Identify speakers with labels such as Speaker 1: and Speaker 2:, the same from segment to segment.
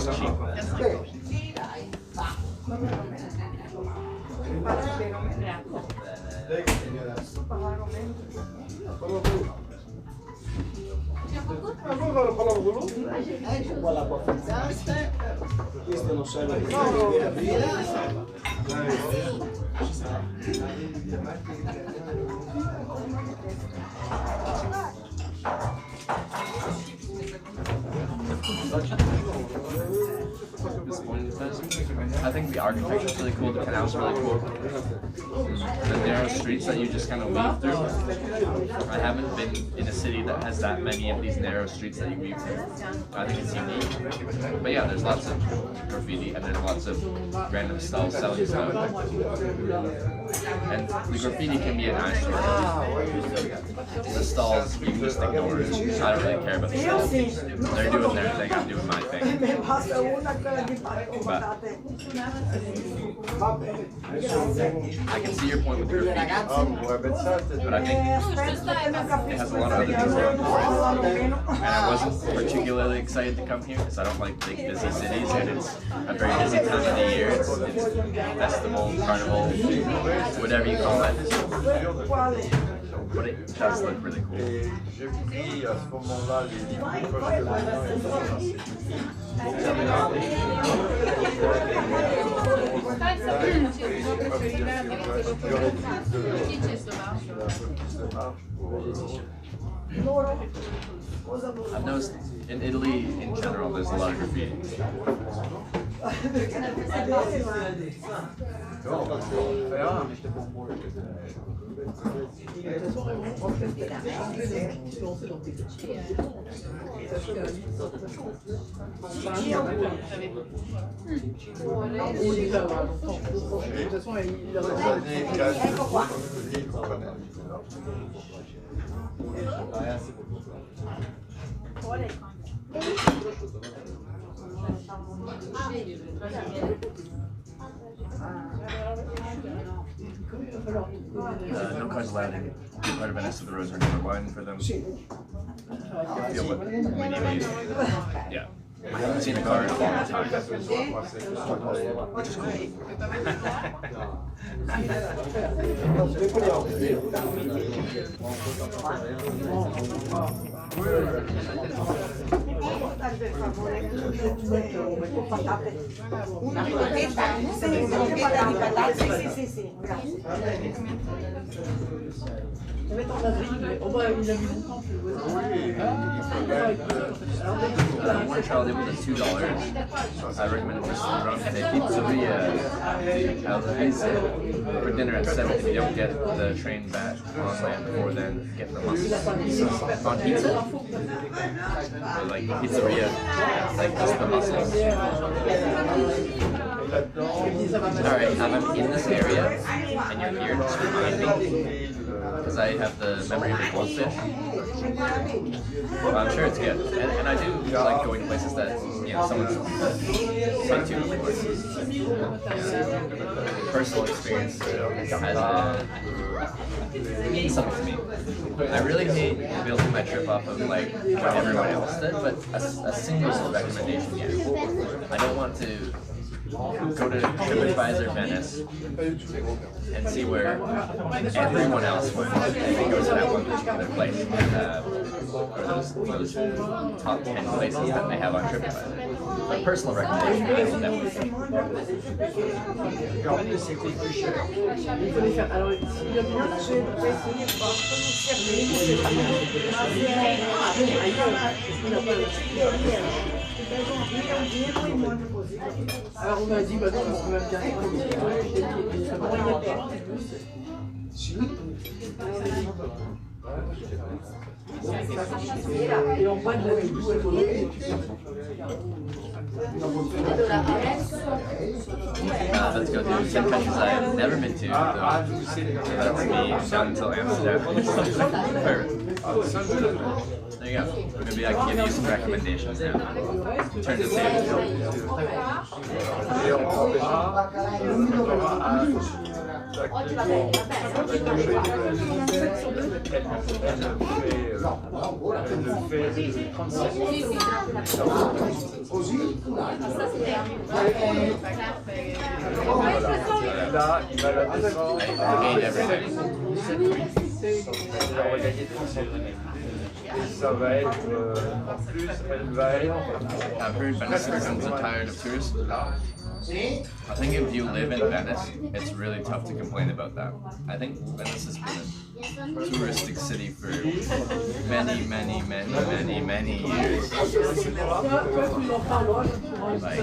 Speaker 1: just cheap. I think the architecture is really cool, the canal's really cool. The narrow streets that you just kind of weave through. I haven't been in a city that has that many of these narrow streets that you weave through. I think it's unique. But yeah, there's lots of graffiti and there's lots of random stalls selling stuff. And the graffiti can be an eyesore. The stalls you can just ignore. I don't really care about the stalls. They're doing their thing, I'm doing my thing. But I can see your point with the graffiti, but I think it has a lot of other things going for it. And I wasn't particularly excited to come here because I don't like big busy cities, and it's a very busy time of the year. It's festival, carnival, whatever you call it. But it does look really cool. I've noticed in Italy in general there's a lot of graffiti. No cars allowed in part of Venice, so the roads are never widened for them. Feel what we need. Yeah. I haven't seen a car in a long time. Which is cool. One child, it was $2. I recommend it for pizzeria for dinner at 7 if you don't get the train back on land before then. Get the mussels on pizza. Or like pizzeria, like just the mussels. Alright, I'm in this area and you're here, just remind me. Because I have the memory of the goldfish. Well, I'm sure it's good. And I do like going to places that, you know, someone's been to before. Yeah. Personal experience means something to me. I really hate building my trip off of like what everyone else did, but a single recommendation here. I don't want to go to TripAdvisor Venice and see where everyone else went and then go to that one particular place or those top 10 places that they have on TripAdvisor. A personal recommendation, I will definitely
Speaker 2: Alors on m'a dit, bah non, on va bien et on voit de la vidéo.
Speaker 1: Let's go to 10 countries I've never been to, though. So that's me down until Amsterdam. Perfect. There you go. Maybe I can give you some recommendations now. Turn the table.
Speaker 3: Et on verra, elle fait 35 Là, il va la descendre à 7-8. On va gagner 30 Et ça va être, en plus, elle va être...
Speaker 1: I've heard Venice citizens are tired of tourists. I think if you live in Venice, it's really tough to complain about that. I think Venice has been a touristic city for many, many, many, many, many years. Like,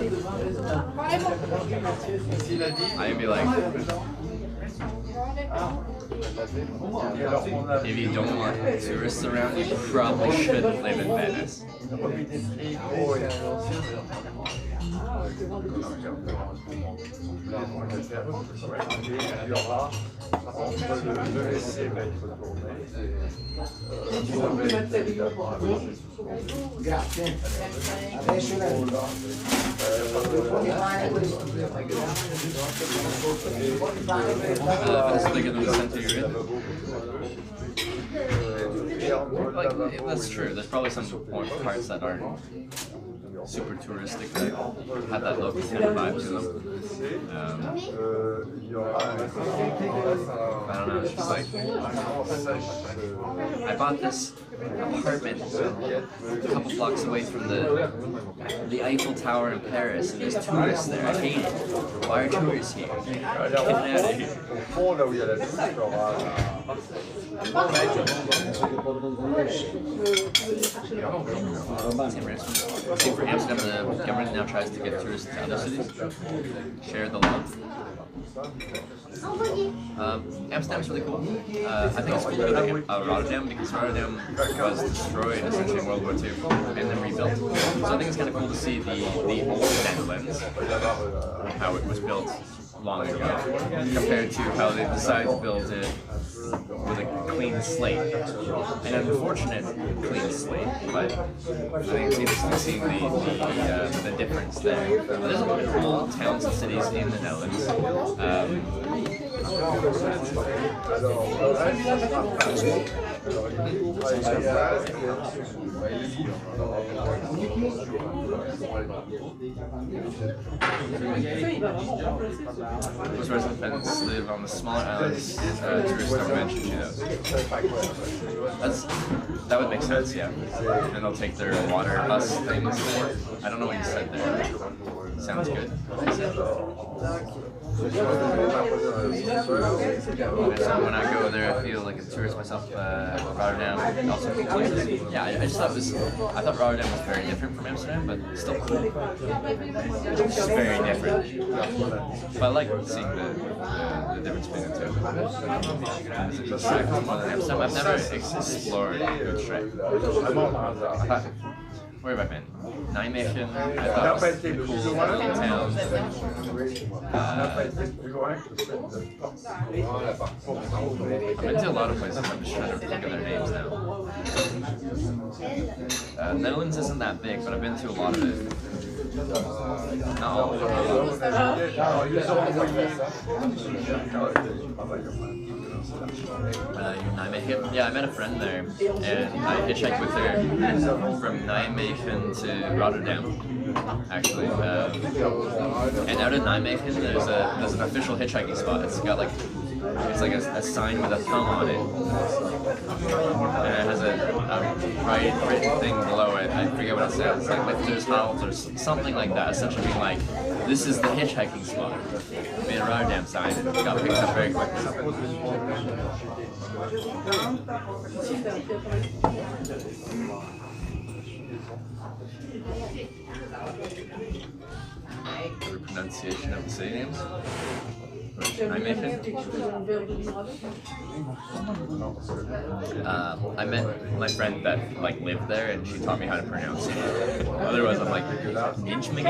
Speaker 1: I'd be like, if you don't want tourists around, you probably shouldn't live in Venice. It's bigger than the center you're in. Like, that's true. There's probably some parts that aren't super touristic that have that local kind of vibe to them. I don't know, it's just like, I bought this apartment a couple blocks away from the Eiffel Tower in Paris, and there's tourists there. I hate it. Why are tourists here? Get out of here. See, for Amsterdam, the government now tries to get tourists to other cities. Share the love. Amsterdam's really cool. I think it's cooler than Rotterdam because Rotterdam was destroyed essentially in World War II and then rebuilt. So I think it's kind of cool to see the old Netherlands, how it was built long ago, compared to how they decided to build it with a clean slate. An unfortunate clean slate, but I think it's interesting seeing the difference there. There's a lot of cool towns and cities in the Netherlands. Most residents live on the smaller islands. Tourists don't mention to those. That would make sense, yeah. And they'll take their water bus things. I don't know what you said there. Sounds good. So when I go there, I feel like a tourist myself. Rotterdam, also cool places. Yeah, I just thought I thought Rotterdam was very different from Amsterdam, but still cool. Just very different. But I like seeing the difference between the two. Amsterdam, I've never explored Utrecht. Where have I been? Nijmegen, I thought was a cool little town. I've been to a lot of places, I'm just trying to think of their names now. Netherlands isn't that big, but I've been to a lot of it. Not all of Nijmegen. Yeah, I met a friend there, and I hitchhiked with her from Nijmegen to Rotterdam, actually. And out of Nijmegen, there's an official hitchhiking spot. It's got like a sign with a thumb on it, and it has a written thing below it. I forget what it says. It's like lifters, halts, or something like that. Essentially being like, this is the hitchhiking spot. Made a Rotterdam sign. It got picked up very quickly. The pronunciation of the city names. which I mentioned. I met my friend that like lived there, and she taught me how to pronounce it. Otherwise, I'm like, Hitchhiking?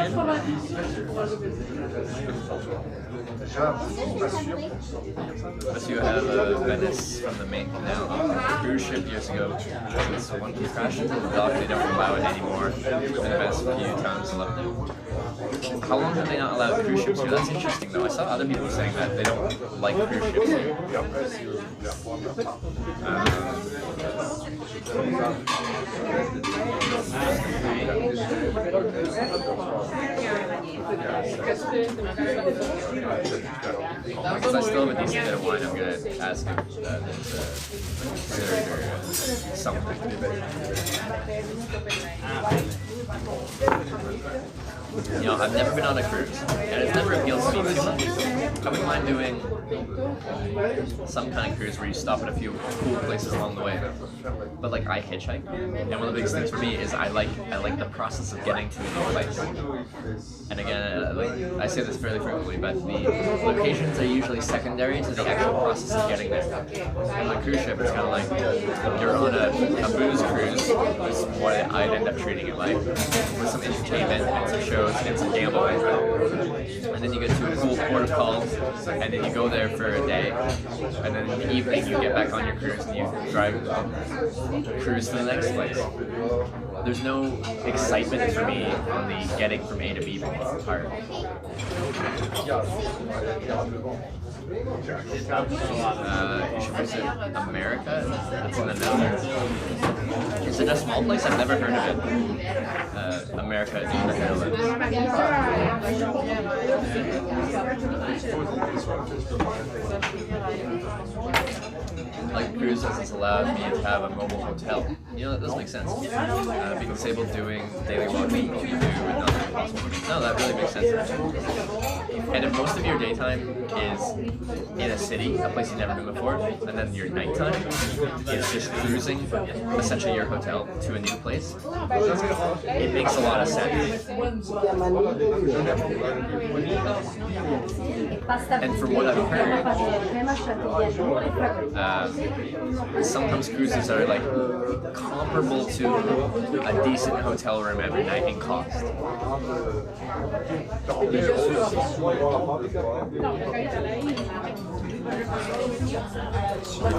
Speaker 1: But you have Venice from the main canal. A cruise ship years ago. Since one crashed into the dock, they don't allow it anymore. It's been the best few times I loved it. How long have they not allowed cruise ships here? That's interesting though. I saw other people saying that they don't like cruise ships here. Because I still have a decent bit of wine, I'm going to ask if there's dessert or something. You know, I've never been on a cruise, and it's never appealed to me too much. I wouldn't mind doing some kind of cruise where you stop at a few cool places along the way. But like, I hitchhike, and one of the biggest things for me is I like the process of getting to a new place. And again, I say this fairly frequently, but the locations are usually secondary to the actual process of getting there. On a cruise ship, it's kind of like you're on a booze cruise, is what I'd end up treating it like, with some entertainment and some shows and some gambling. And then you get to a cool port of call, and then you go there for a day, and then in the evening you get back on your cruise and you cruise to the next place. There's no excitement for me on the getting from A to B part. You should visit America. It's in the Netherlands. Is it a small place? I've never heard of it. America is in the Netherlands. Like cruises has allowed me to have a mobile hotel. You know, that does make sense. Being disabled, doing daily walking, you do with nothing possible. No, that really makes sense. And if most of your daytime is in a city, a place you've never been before, and then your nighttime is just cruising, essentially your hotel, to a new place, it makes a lot of sense. And from what I've heard, sometimes cruises are like comparable to a decent hotel room every night in cost.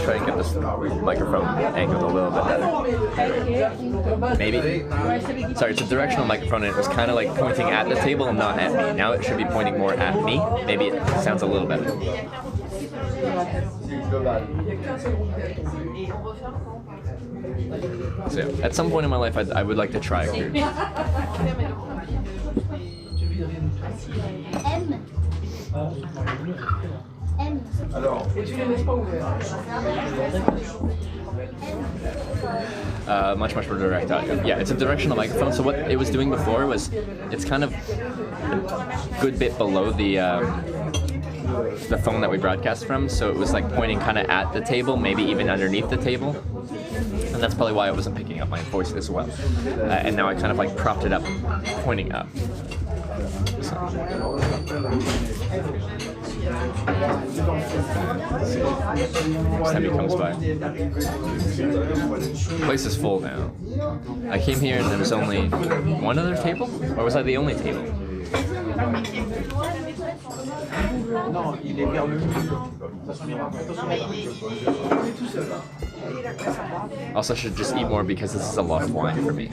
Speaker 1: Try and get this microphone angled a little bit better. Maybe? Sorry, it's a directional microphone and it was kind of like pointing at the table and not at me. Now it should be pointing more at me. Maybe it sounds a little better. So yeah, at some point in my life I would like to try a cruise. Much more direct audio. Yeah, it's a directional microphone. So what it was doing before was, it's kind of a good bit below the phone that we broadcast from. So it was like pointing kind of at the table, maybe even underneath the table. And that's probably why it wasn't picking up my voice as well. And now I kind of like propped it up, pointing up. So. Next time he comes by. The place is full now. I came here and there was only one other table? Or was I the only table? Also, I should just eat more because this is a lot of wine for me.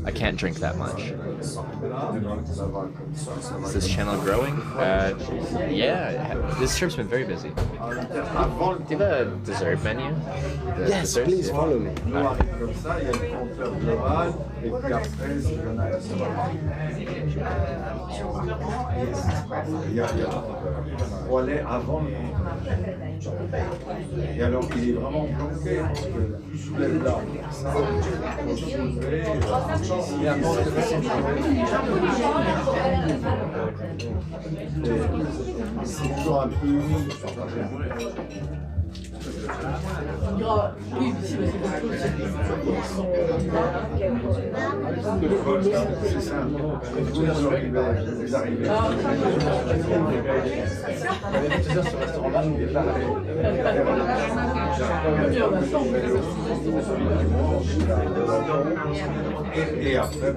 Speaker 1: I can't drink that much. Is this channel growing? Yeah, this trip's been very busy. Do you have a dessert menu?
Speaker 4: Yes, desserts? Please follow me.
Speaker 5: Pour aller avant le et alors il est vraiment bloqué parce que tu soulèves là. C'est toujours un peu humide.
Speaker 2: Oui, si, mais c'est quelque chose.
Speaker 5: C'est simple. Vous arrivez. Il y avait plusieurs sur ce restaurant-là, je n'ai pas et après,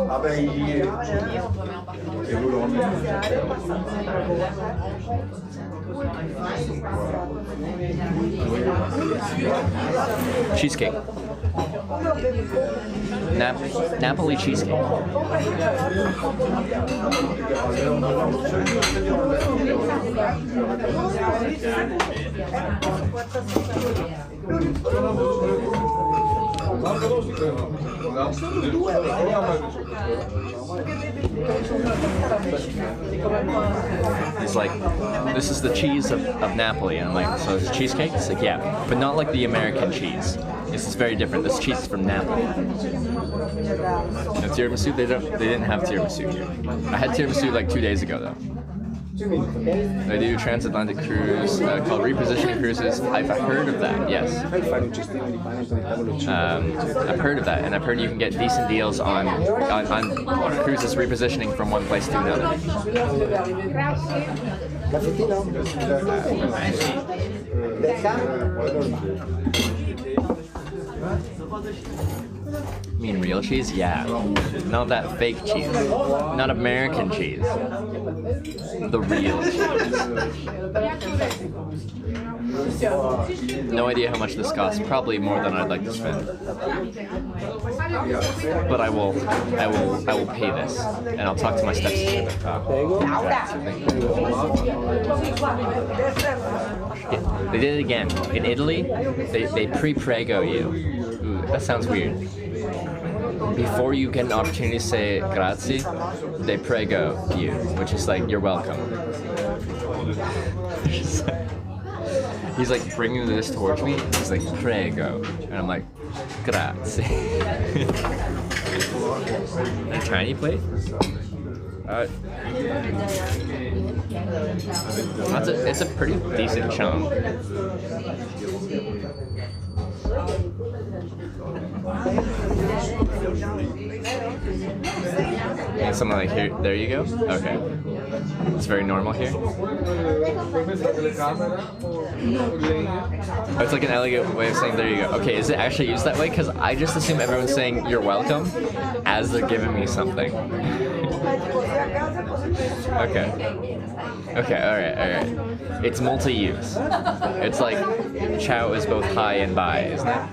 Speaker 5: ah ben il y est. Et vous le remettez.
Speaker 1: Cheesecake. Napoli cheesecake. He's like, this is the cheese of Napoli. And I'm like, so it's cheesecake? He's like, yeah, but not like the American cheese. This is very different. This cheese is from Napoli. And tiramisu, they didn't have tiramisu here. I had tiramisu like 2 days ago though. They do transatlantic cruise called repositioning cruises. I've heard of that, yes. I've heard of that, and I've heard you can get decent deals on cruises repositioning from one place to another. You mean real cheese? Yeah. Not that fake cheese. Not American cheese. The real cheese. No idea how much this costs. Probably more than I'd like to spend. But I will pay this, and I'll talk to my stepsister. They did it again. In Italy, they pre-prego you. Ooh, that sounds weird. Before you get an opportunity to say grazie, they prego you, which is like, you're welcome. He's like bringing this towards me. He's like, prego. And I'm like, grazie. A tiny plate? It's a pretty decent chunk. And something like here, there you go? Okay. It's very normal here. It's like an elegant way of saying there you go. Okay, is it actually used that way? Because I just assume everyone's saying you're welcome as they're giving me something. Okay. Okay, alright. It's multi-use. It's like ciao is both hi and bye, isn't it?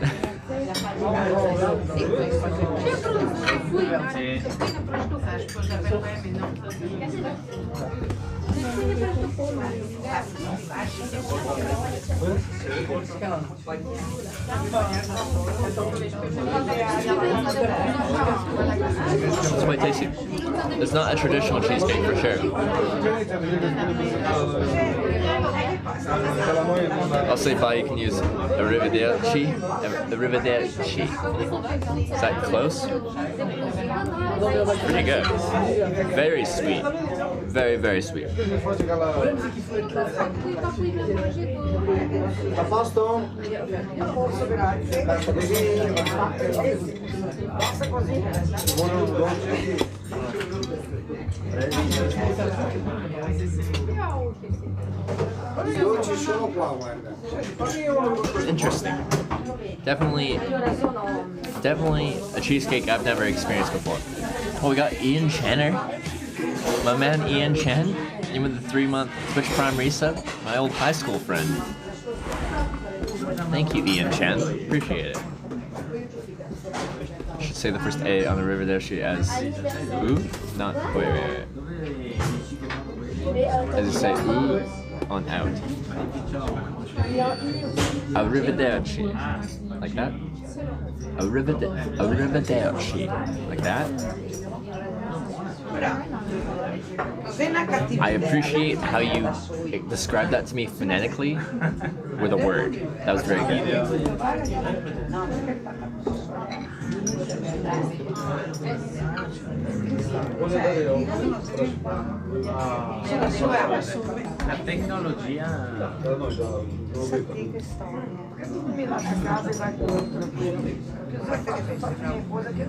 Speaker 1: It's quite tasty. It's not a traditional cheesecake for sure. I'll say bye, you can use arrivederci. Arrivederci. Is that close? Pretty good. Very sweet. Very, very sweet. Interesting. Definitely a cheesecake I've never experienced before. Oh, we got Ian Channer. My man Ian Chen. Even with the 3-month Twitch Prime resub. My old high school friend. Thank you, Ian Chen. Appreciate it. I should say the first A on the Arrivederci as ooh, not wait. As you say ooh on out. Arrivederci. Like that? Arrivederci. Like that? I appreciate how you described that to me phonetically with a word. That was very good. La tecnologia.
Speaker 2: Tu mi lascia a casa e vai con lui tranquillo. Mia esposa che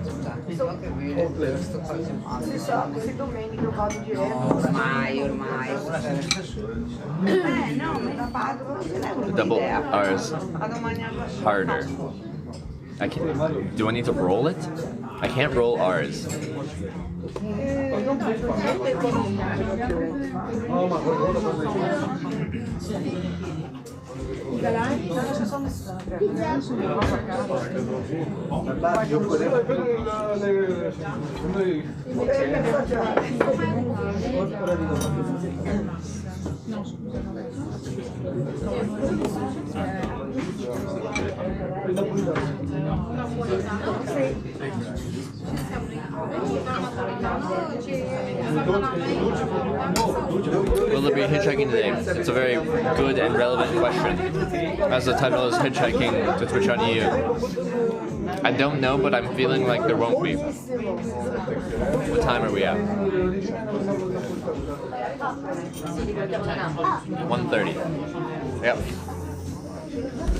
Speaker 2: si sa, così domenica io vado diretto.
Speaker 6: Ormai.
Speaker 2: No, ma da Padova non è una
Speaker 1: Double
Speaker 2: idea.
Speaker 1: R's harder. I can. Do I need to roll it? I can't roll R's.
Speaker 2: Non faccio niente con il
Speaker 1: Will there be hitchhiking today? It's a very good and relevant question. As the title is Hitchhiking to Twitch on EU. I don't know, but I'm feeling like there won't be. What time are we at? 1:30. Yep.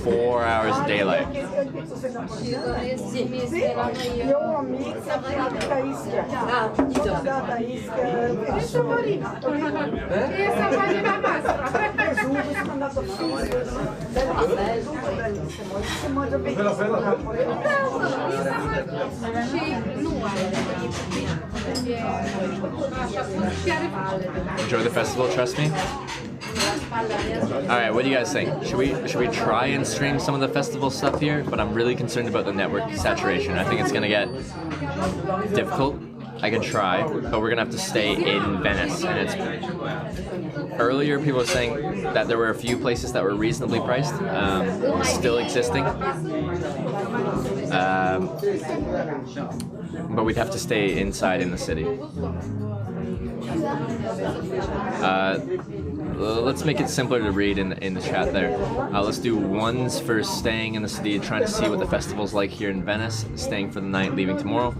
Speaker 1: 4 hours daylight.
Speaker 2: Io ho un'amica che abita a Ischia. Sono andata a Ischia. Essa Marina. Essa Marina Mastra. Vesuvio, sono andato a Vesuvio. Bellissimo, si mangia benissimo.
Speaker 1: Enjoy the festival, trust me. Alright, what do you guys think? Should we try and stream some of the festival stuff here? But I'm really concerned about the network saturation. I think it's gonna get difficult. I can try, but we're gonna have to stay in Venice. And it's earlier people were saying that there were a few places that were reasonably priced, still existing. But we'd have to stay inside in the city. Let's make it simpler to read in the chat there. Let's do 1s for staying in the city, trying to see what the festival's like here in Venice, staying for the night, leaving tomorrow.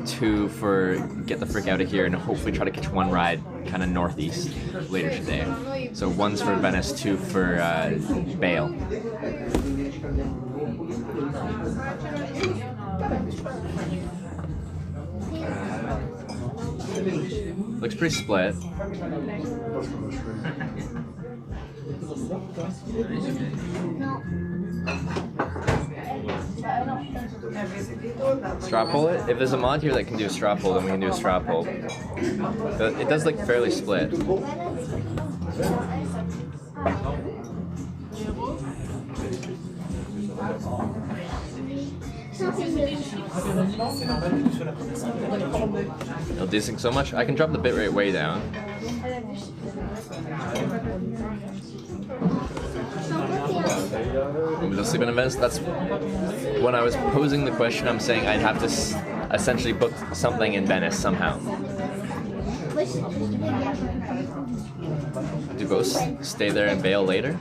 Speaker 1: 2 for get the frick out of here and hopefully try to catch one ride kind of northeast later today. So 1s for Venice, 2 for Bale. Looks pretty split. Straw pull it? If there's a mod here that can do a straw pull, then we can do a straw pull. But it does look fairly split. It'll desync so much. I can drop the bitrate way down. We'll sleep in events. That's when I was posing the question. I'm saying I'd have to essentially book something in Venice somehow. Do both stay there and bail later?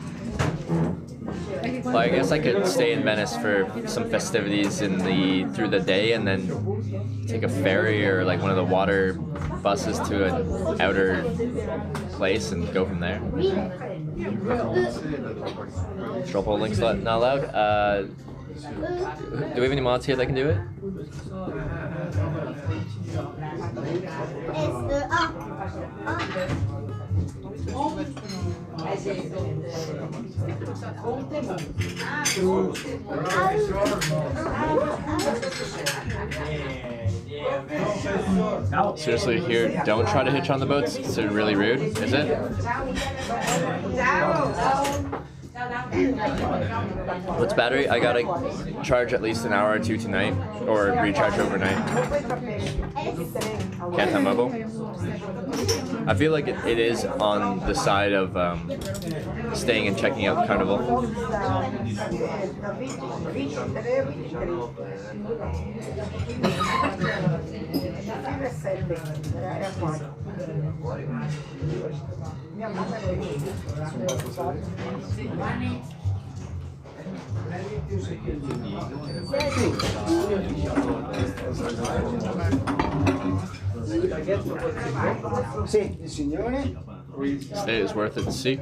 Speaker 1: Well, I guess I could stay in Venice for some festivities through the day and then take a ferry or like one of the water buses to an outer place and go from there. Straw poll links not allowed. Do we have any mods here that can do it? Seriously, here, don't try to hitch on the boats. It's really rude, is it? What's battery? I gotta charge at least an hour or 2 tonight, or recharge overnight. Can't have mobile. I feel like it is on the side of staying and checking out the carnival.
Speaker 5: Sì, il signore.
Speaker 1: Stay is worth it to see.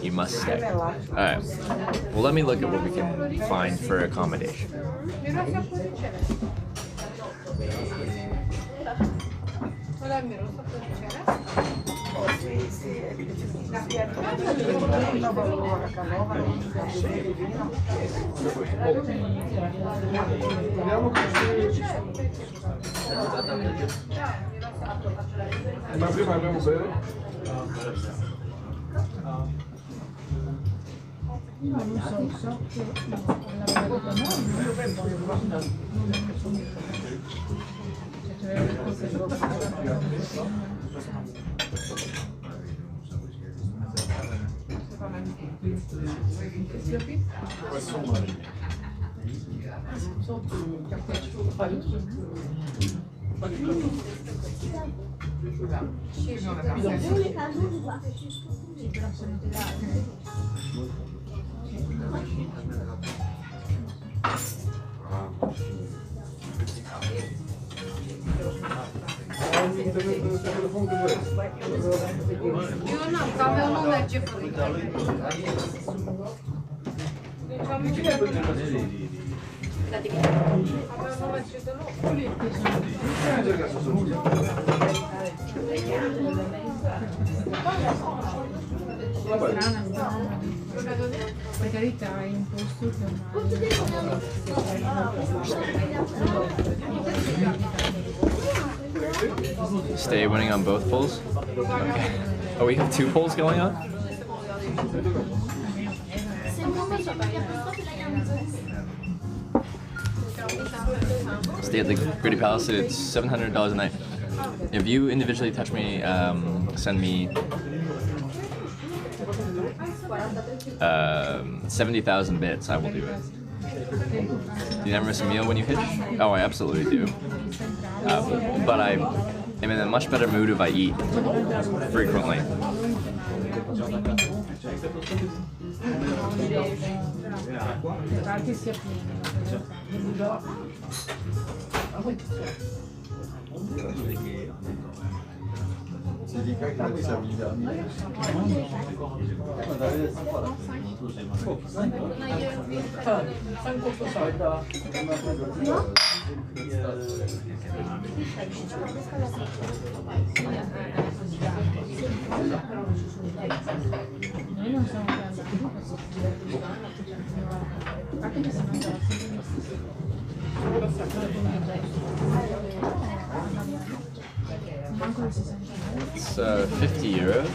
Speaker 1: You must stay. Alright. Well, let me look at what we can find for accommodation.
Speaker 3: Ma prima abbiamo bere?
Speaker 1: Stay winning on both polls? Okay. Oh, we have 2 polls going on? Stay at the Gritty Palace. It's $700 a night. If you individually touch me, send me 70,000 bits, I will do it. Do you never miss a meal when you hitch? Oh, I absolutely do. But I am in a much better mood if I eat frequently. It's 50 euros.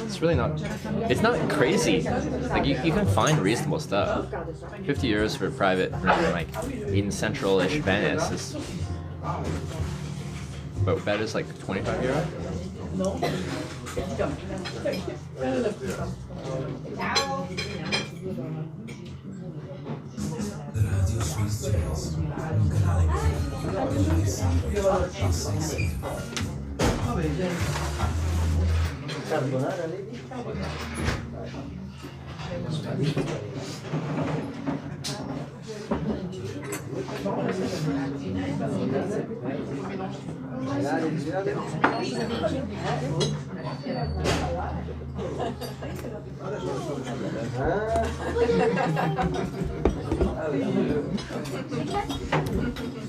Speaker 1: It's really not, it's not crazy. Like you can find reasonable stuff. 50 euros for a private room, like in central-ish Venice is, but bed is like 25 euro.
Speaker 5: Carbonara, lady?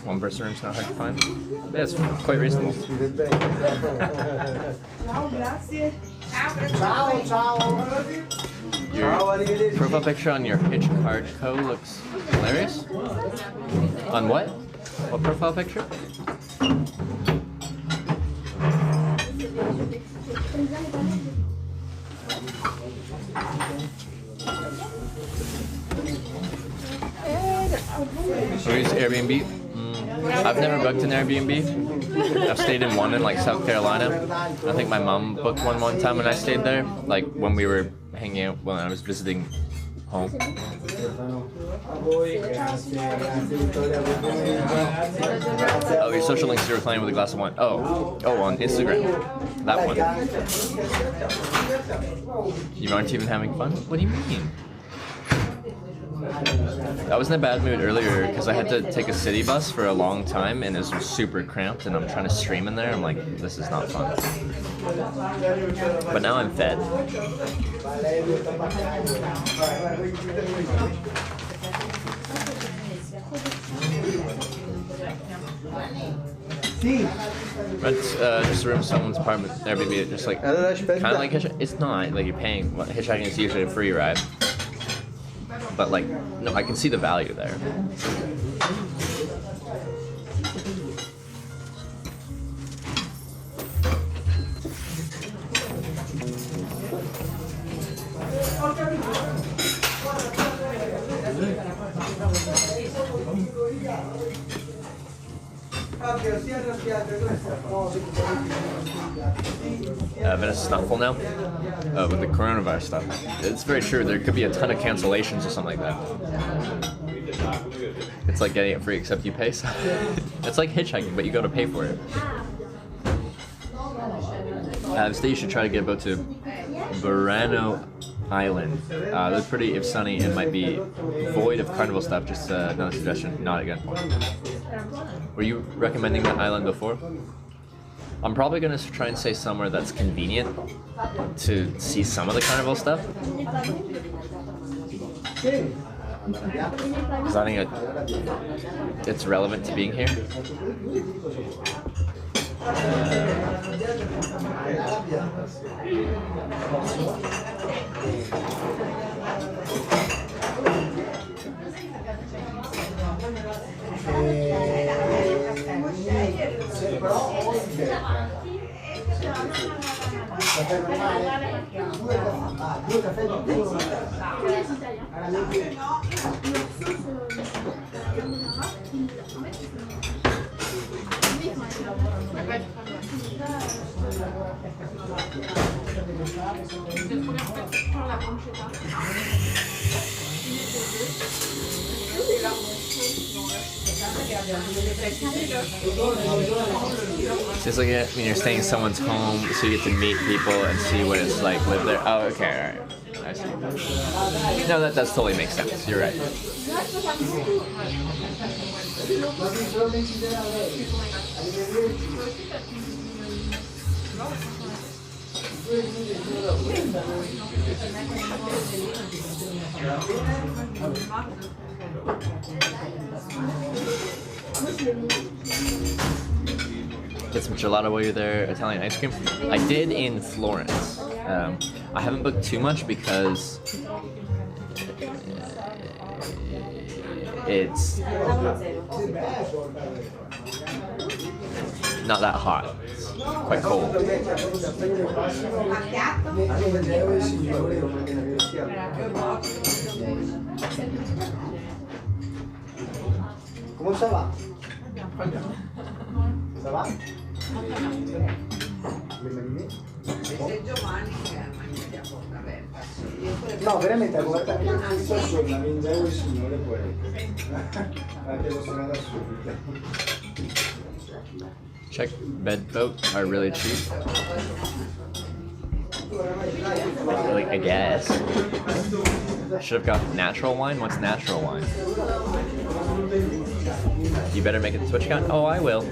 Speaker 1: One person room's not hard to find. Yeah, it's quite reasonable. Your profile picture on your Hitchhiking co looks hilarious. On what? What profile picture? Where's Airbnb? I've never booked an Airbnb. I've stayed in one in like South Carolina. I think my mom booked one time when I stayed there, like when we were hanging out when I was visiting home. Oh, your social links, you were playing with a glass of wine. Oh, on Instagram. That one. You aren't even having fun? What do you mean? I was in a bad mood earlier because I had to take a city bus for a long time and it was super cramped and I'm trying to stream in there. I'm like, this is not fun. But now I'm fed. Rent just a room in someone's apartment, Airbnb, just like kind of like hitchhiking. It's not like you're paying. Hitchhiking is usually a free ride, but like no, I can see the value there. Venice is not full now with the coronavirus stuff. It's very true. There could be a ton of cancellations or something like that. It's like getting it free except you pay. It's like hitchhiking, but you got to pay for it. Instead, you should try to get a boat to Barcelona Island. They're pretty, if sunny, it might be void of carnival stuff. Just another suggestion. Not again. Were you recommending that island before? I'm probably going to try and say somewhere that's convenient to see some of the carnival stuff. Because I think it's relevant to being here. Just like it when you're staying in someone's home, so you get to meet people and see what it's like live there. Oh, okay, all right. I see. No, that does totally make sense. You're right. Get some gelato while you're there, Italian ice cream. I did in Florence. I haven't booked too much because it's not that hot. It's quite cold.
Speaker 5: Comment ça va? Ça va? No, veramente guarda che questo sono 20 euro il signore poi. Te lo sono da subito.
Speaker 1: Czech bed boat are really cheap. Like, I guess. I should have got natural wine. What's natural wine? You better make it the Twitch account. Oh, I will.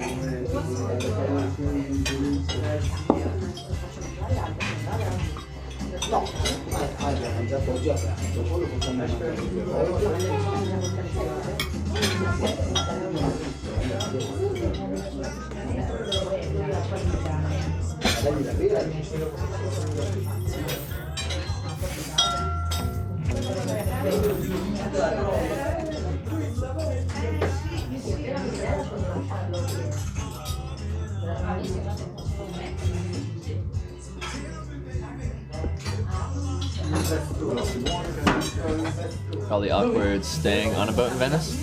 Speaker 1: Probably awkward staying on a boat in Venice.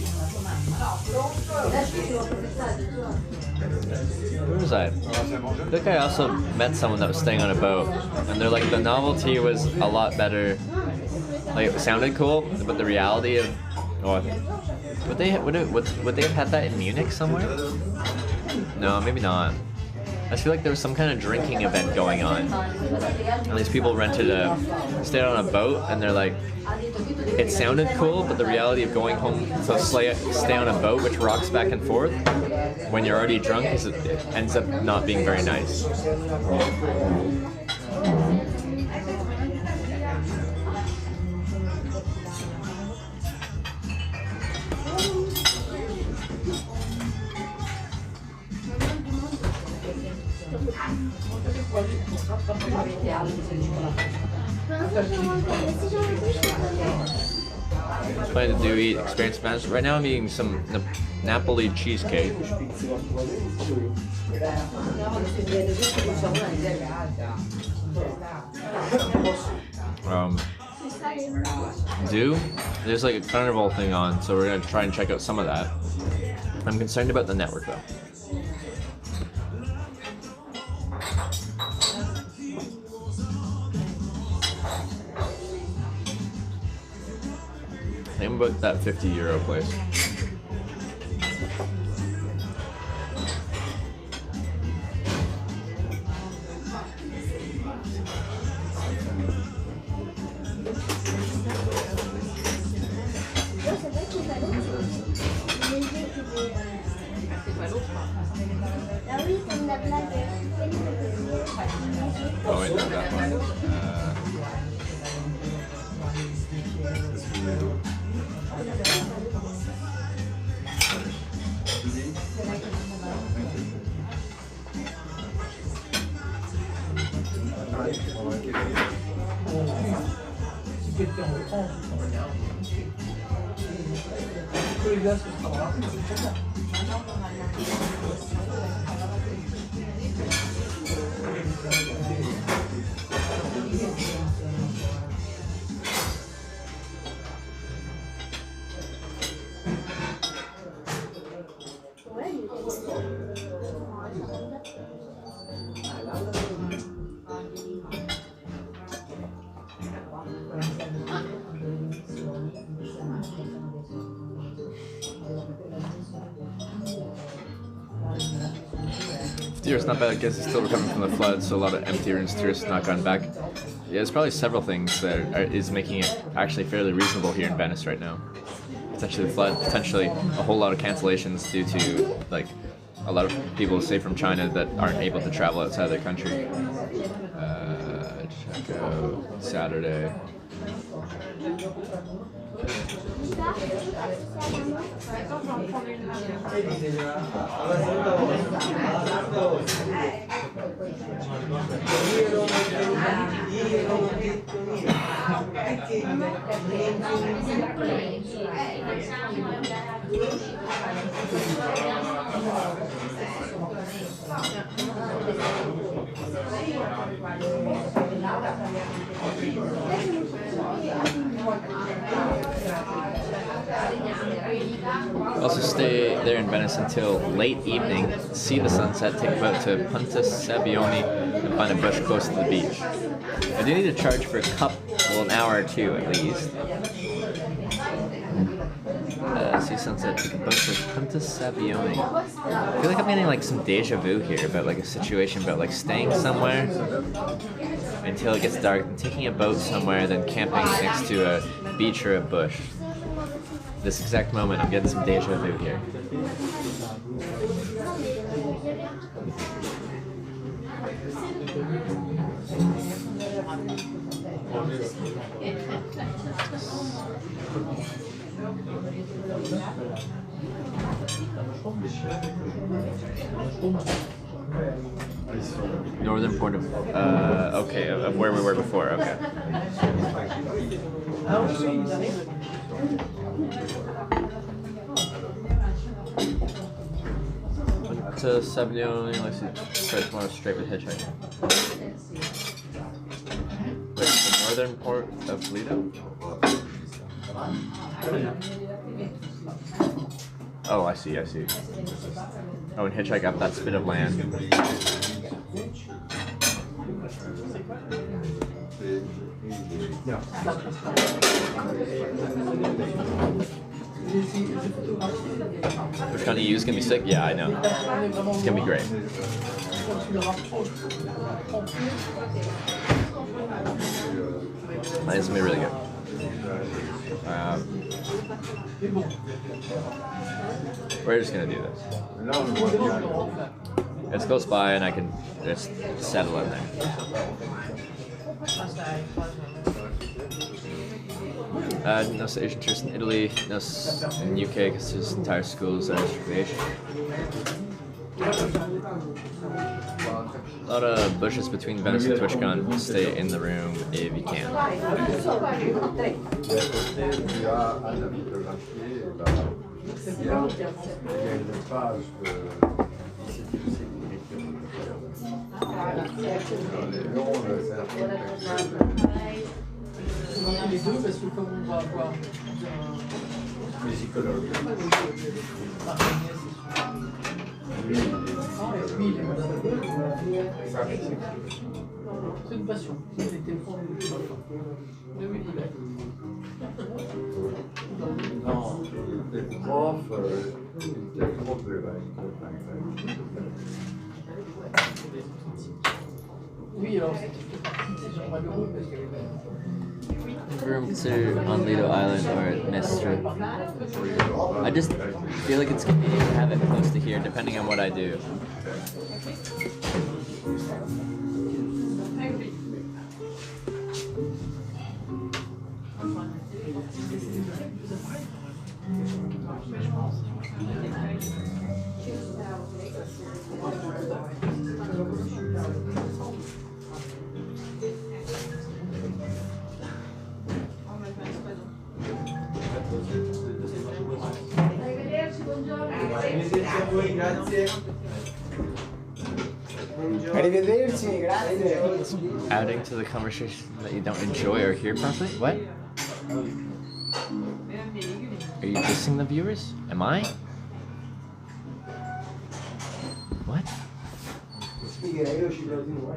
Speaker 1: Where was I? I think I also met someone that was staying on a boat, and they're like, the novelty was a lot better Like it sounded cool, but the reality of would they have had that in Munich somewhere? No, maybe not. I just feel like there was some kind of drinking event going on. And these people stayed on a boat, and they're like, it sounded cool, but the reality of going home to stay on a boat which rocks back and forth when you're already drunk it ends up not being very nice. Planning to eat experience Spanish. Right now I'm eating some Napoli cheesecake. There's like a carnival thing on, so we're gonna try and check out some of that. I'm concerned about the network though. I'm about that €50 place. Oh wait, not that one. It's not bad. I guess it's still recovering from the flood, so a lot of empty rooms, tourists not gone back. Yeah, there's probably several things that is making it actually fairly reasonable here in Venice right now. Potentially the flood, potentially a whole lot of cancellations due to like a lot of people, say from China, that aren't able to travel outside their country. Check out Saturday. Also stay there in Venice until late evening, see the sunset, take a boat to Punta Sabbione, and find a bush close to the beach. I do need to charge for an hour or two at least. See sunset, take a boat to Punta Sabbione. I feel like I'm getting like some deja vu here about like a situation about like staying somewhere until it gets dark and taking a boat somewhere, then camping next to a beach or a bush. This exact moment, I'm getting some deja vu here. Northern port of, okay, of where we were before, okay. To Sabbione, let's see, start tomorrow straight with Hitchhiking. Wait, the northern port of Lido? Oh, I see. Oh, and hitchhike up that spit of land. Which kind of you is gonna be sick? Yeah, I know. It's gonna be great. It's gonna be really good. We're just gonna do this. It's close by, and I can just settle in there. No Asian tourists in Italy, no in UK because his entire school is recreation. A lot of bushes between Venice and TwitchCon. Stay in the room if you can.
Speaker 6: Les deux, parce que comme on va avoir c'est une passion. C'était fort. Oui, il est.
Speaker 3: Non, les profs, c'était trop peu.
Speaker 6: Oui, alors c'était parti malheureux parce qu'il y avait
Speaker 1: Room considered on Lido Island or Mestre. I just feel like it's convenient to have it close to here, depending on what I do.
Speaker 5: Arrivederci, grazie.
Speaker 1: Adding to the conversation that you don't enjoy or hear properly? What? Are you dissing the viewers? Am I? What?
Speaker 5: Spiegherei uscito di nuovo.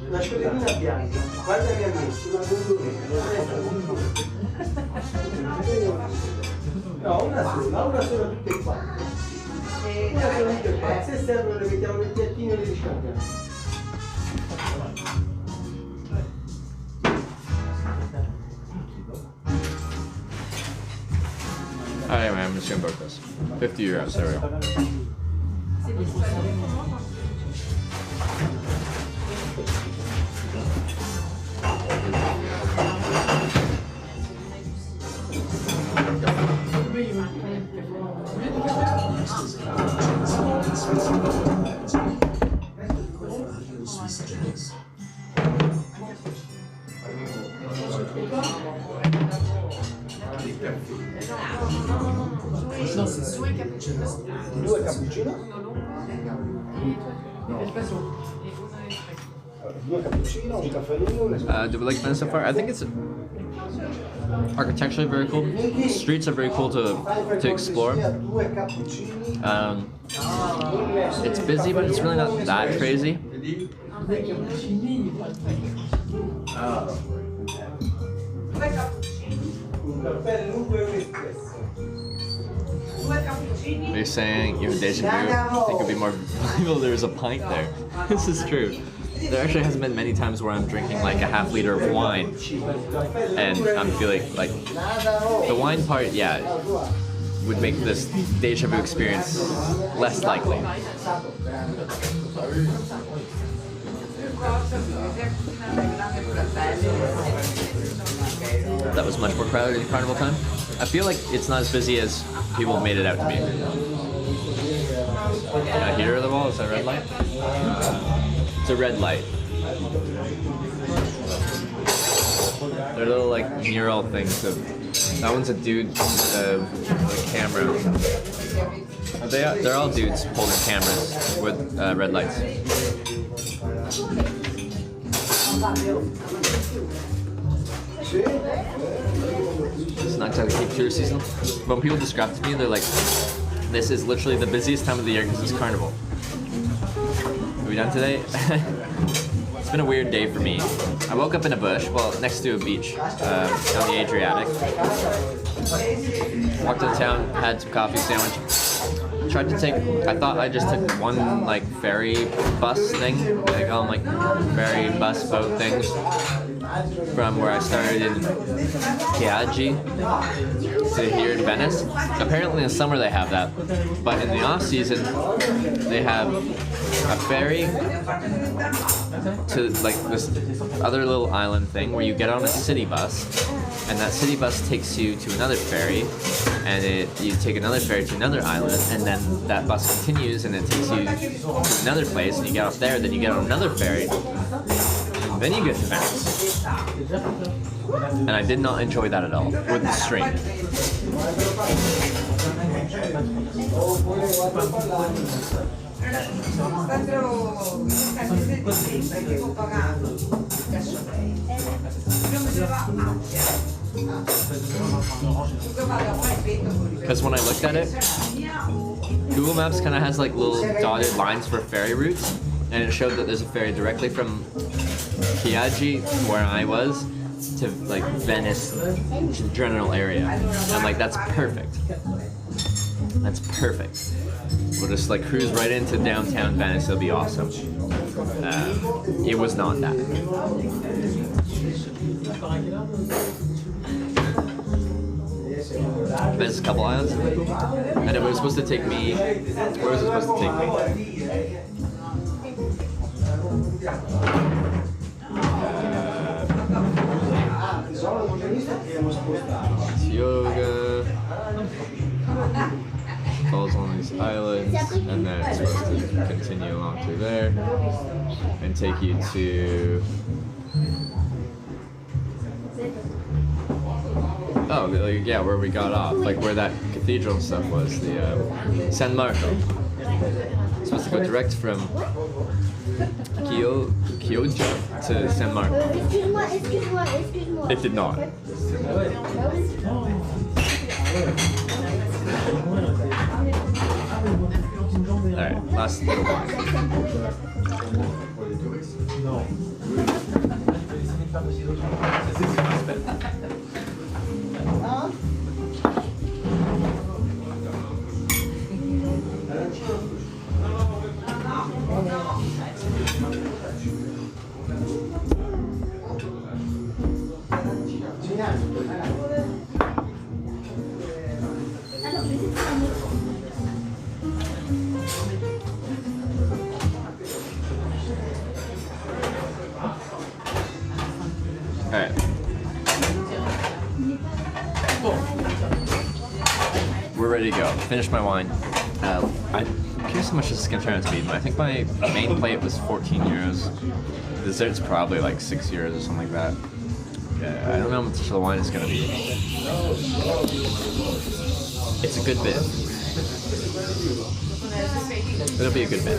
Speaker 5: Una scioglierina bianca, guarda che ha messo una no, una sola tutte e quattro. Una sola tutte e quattro. Se servono le mettiamo nel piattino e le riscaldiamo.
Speaker 1: Alright, man, I'm just gonna book this. 50 euros, there we go.
Speaker 5: Due cappuccino? Due cappuccino, un caffè lungo, un
Speaker 1: Do we like Venice so far? I think it's architecturally very cool. Streets are very cool to explore.
Speaker 5: Due cappuccini.
Speaker 1: It's busy, but it's really not that crazy.
Speaker 5: Un caffè lungo e un espresso.
Speaker 1: You're saying you have deja vu? I think it'd be more valuable there's a pint there. This is true. There actually hasn't been many times where I'm drinking like a half liter of wine and I'm feeling like the wine part, yeah, would make this deja vu experience less likely. That was much more crowded in carnival time. I feel like it's not as busy as people have made it out to be. Can I hear the wall? Is that a red light? It's a red light. They're little like mural things of. That one's a dude with a camera. They're all dudes holding cameras with red lights. It's not exactly peak tourist season. But when people describe it to me, they're like, this is literally the busiest time of the year because it's carnival. Are we done today? It's been a weird day for me. I woke up in a bush, well, next to a beach on the Adriatic. Walked into town, had some coffee sandwich. Tried to take, I thought I just took one like ferry bus thing, they call them like ferry bus boat things, from where I started in Chiagi to here in Venice. Apparently in the summer they have that, but in the off season they have a ferry to like this other little island thing where you get on a city bus, and that city bus takes you to another ferry, and you take another ferry to another island, and then that bus continues and it takes you to another place, and you get off there, then you get on another ferry, then you get to Venice. And I did not enjoy that at all, with the string. Because when I looked at it, Google Maps kind of has like little dotted lines for ferry routes, and it showed that there's a ferry directly from Chiagi, where I was, to like Venice general area. I'm like, that's perfect. That's perfect. We'll just like cruise right into downtown Venice. It'll be awesome. It was not that. There's a couple islands, and it was supposed to take me. Where was it supposed to take me? Yoga falls on these islands, and then it's supposed to continue along through there and take you to yeah, where we got off, like where that cathedral and stuff was, the San Marco. It's supposed to go direct from Chioggia to San Marco. It did not. Alright, last little one. Alright. We're ready to go. Finished my wine. I'm curious how much this is going to turn out to be. I think my main plate was 14 euros. The dessert's probably like 6 euros or something like that. I don't know how much the wine is going to be. It's a good bit. It'll be a good bit.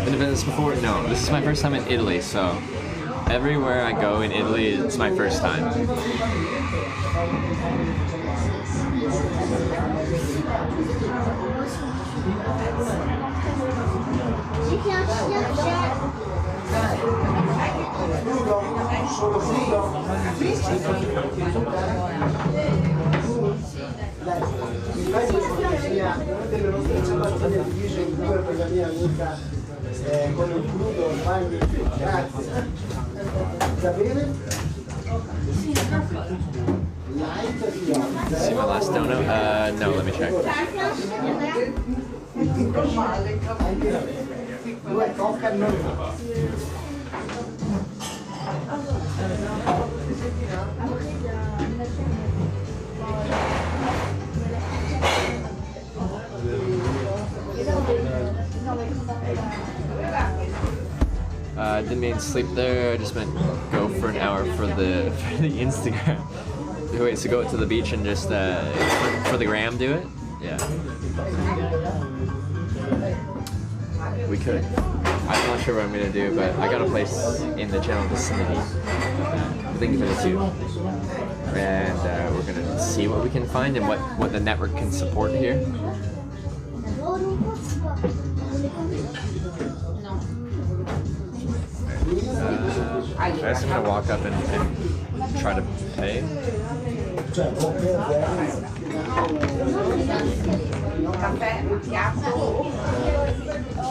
Speaker 1: Been to Venice before? No, this is my first time in Italy, so everywhere I go in Italy, it's my first time.
Speaker 5: Con il crudo, il bagno, grazie. Va bene?
Speaker 1: See my last donut? No, let me check.
Speaker 5: Due coca non.
Speaker 1: didn't mean sleep there. I just meant go for an hour for the Instagram. Wait, so go to the beach and just for the gram do it? Yeah. We could. I'm not sure what I'm gonna do, but I got a place in the general vicinity. I think for the two. And we're gonna see what we can find and what the network can support here. I guess I'm gonna walk up and try to pay.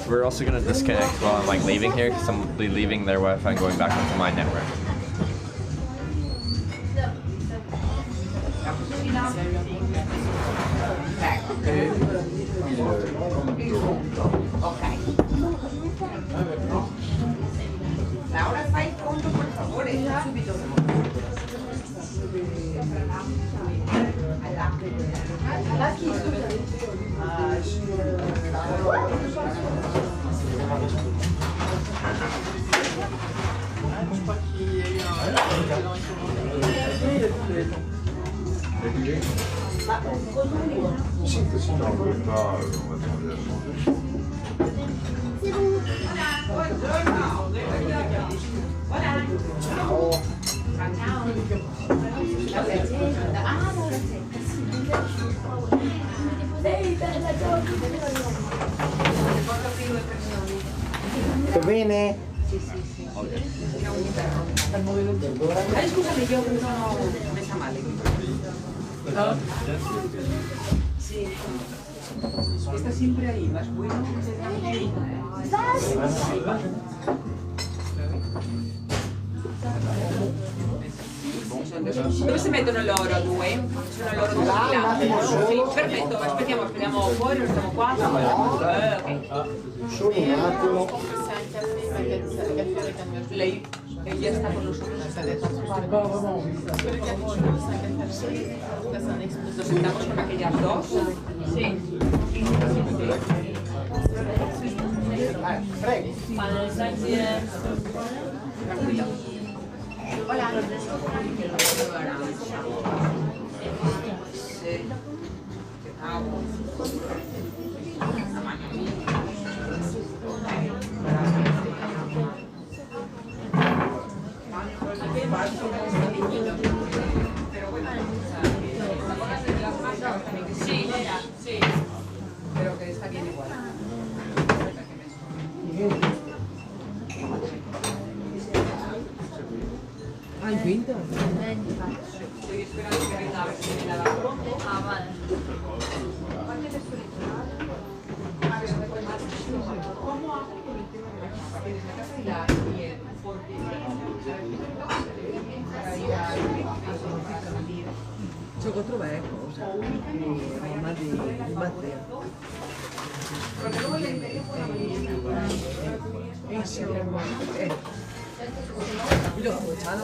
Speaker 1: We're also gonna disconnect while I'm like leaving here because I'm leaving their Wi-Fi and going back onto my network.
Speaker 7: Laura, fai il conto per favore, subito.
Speaker 5: Tutto bene?
Speaker 7: Scusami, io mi sono messa male. Sì. Sta sempre ahí, más bueno. Dove si mettono loro due? Sono loro due là? Sì, perfetto, aspettiamo fuori, restiamo qua. Ok.
Speaker 5: Solo un attimo.
Speaker 7: Lei ella está con nosotros. Nos sentamos con aquellas dos. Sí.
Speaker 5: Prego.
Speaker 7: Tranquila. Hola. Sí. Sí, sí. Pero que está bien igual.
Speaker 6: Ah, il quinto?
Speaker 7: Devi sperare che arriva a vedere viene dall'altro.
Speaker 8: Ah, vale.
Speaker 6: C'è quattro cosa? Mamma di battere. Io l'ho facciato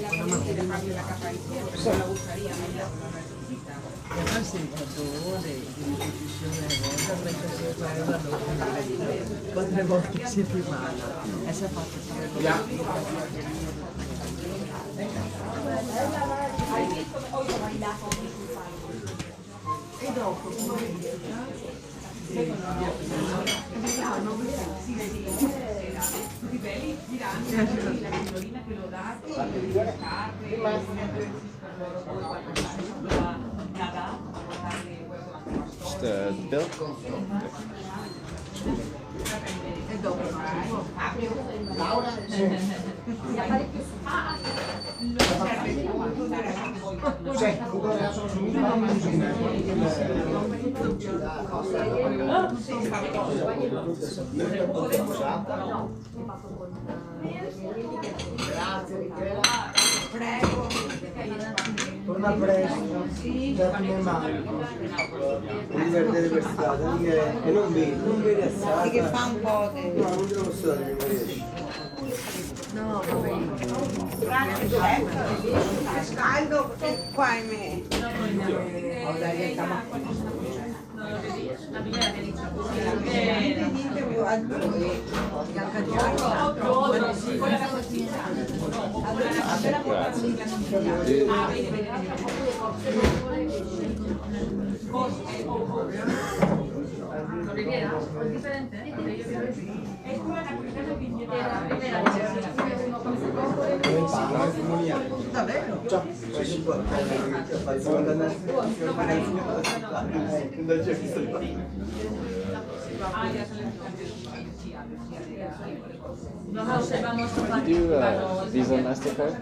Speaker 6: una mattina. E poi si ricordone di ripetizione quattro volte a settimana e si è fatto e dopo tutti belli giranti la signorina che lo dà
Speaker 1: Just the bill?
Speaker 7: e dopo
Speaker 5: Laura? Grazie, prego. Torna presto, certo male. Devi perdere per strada, e non vedi assai. Che fa un po' di... No, non te lo posso dare, non riesci.
Speaker 6: no, vabbè.
Speaker 7: Che scaldo qua in me.
Speaker 8: Do Visa Mastercard?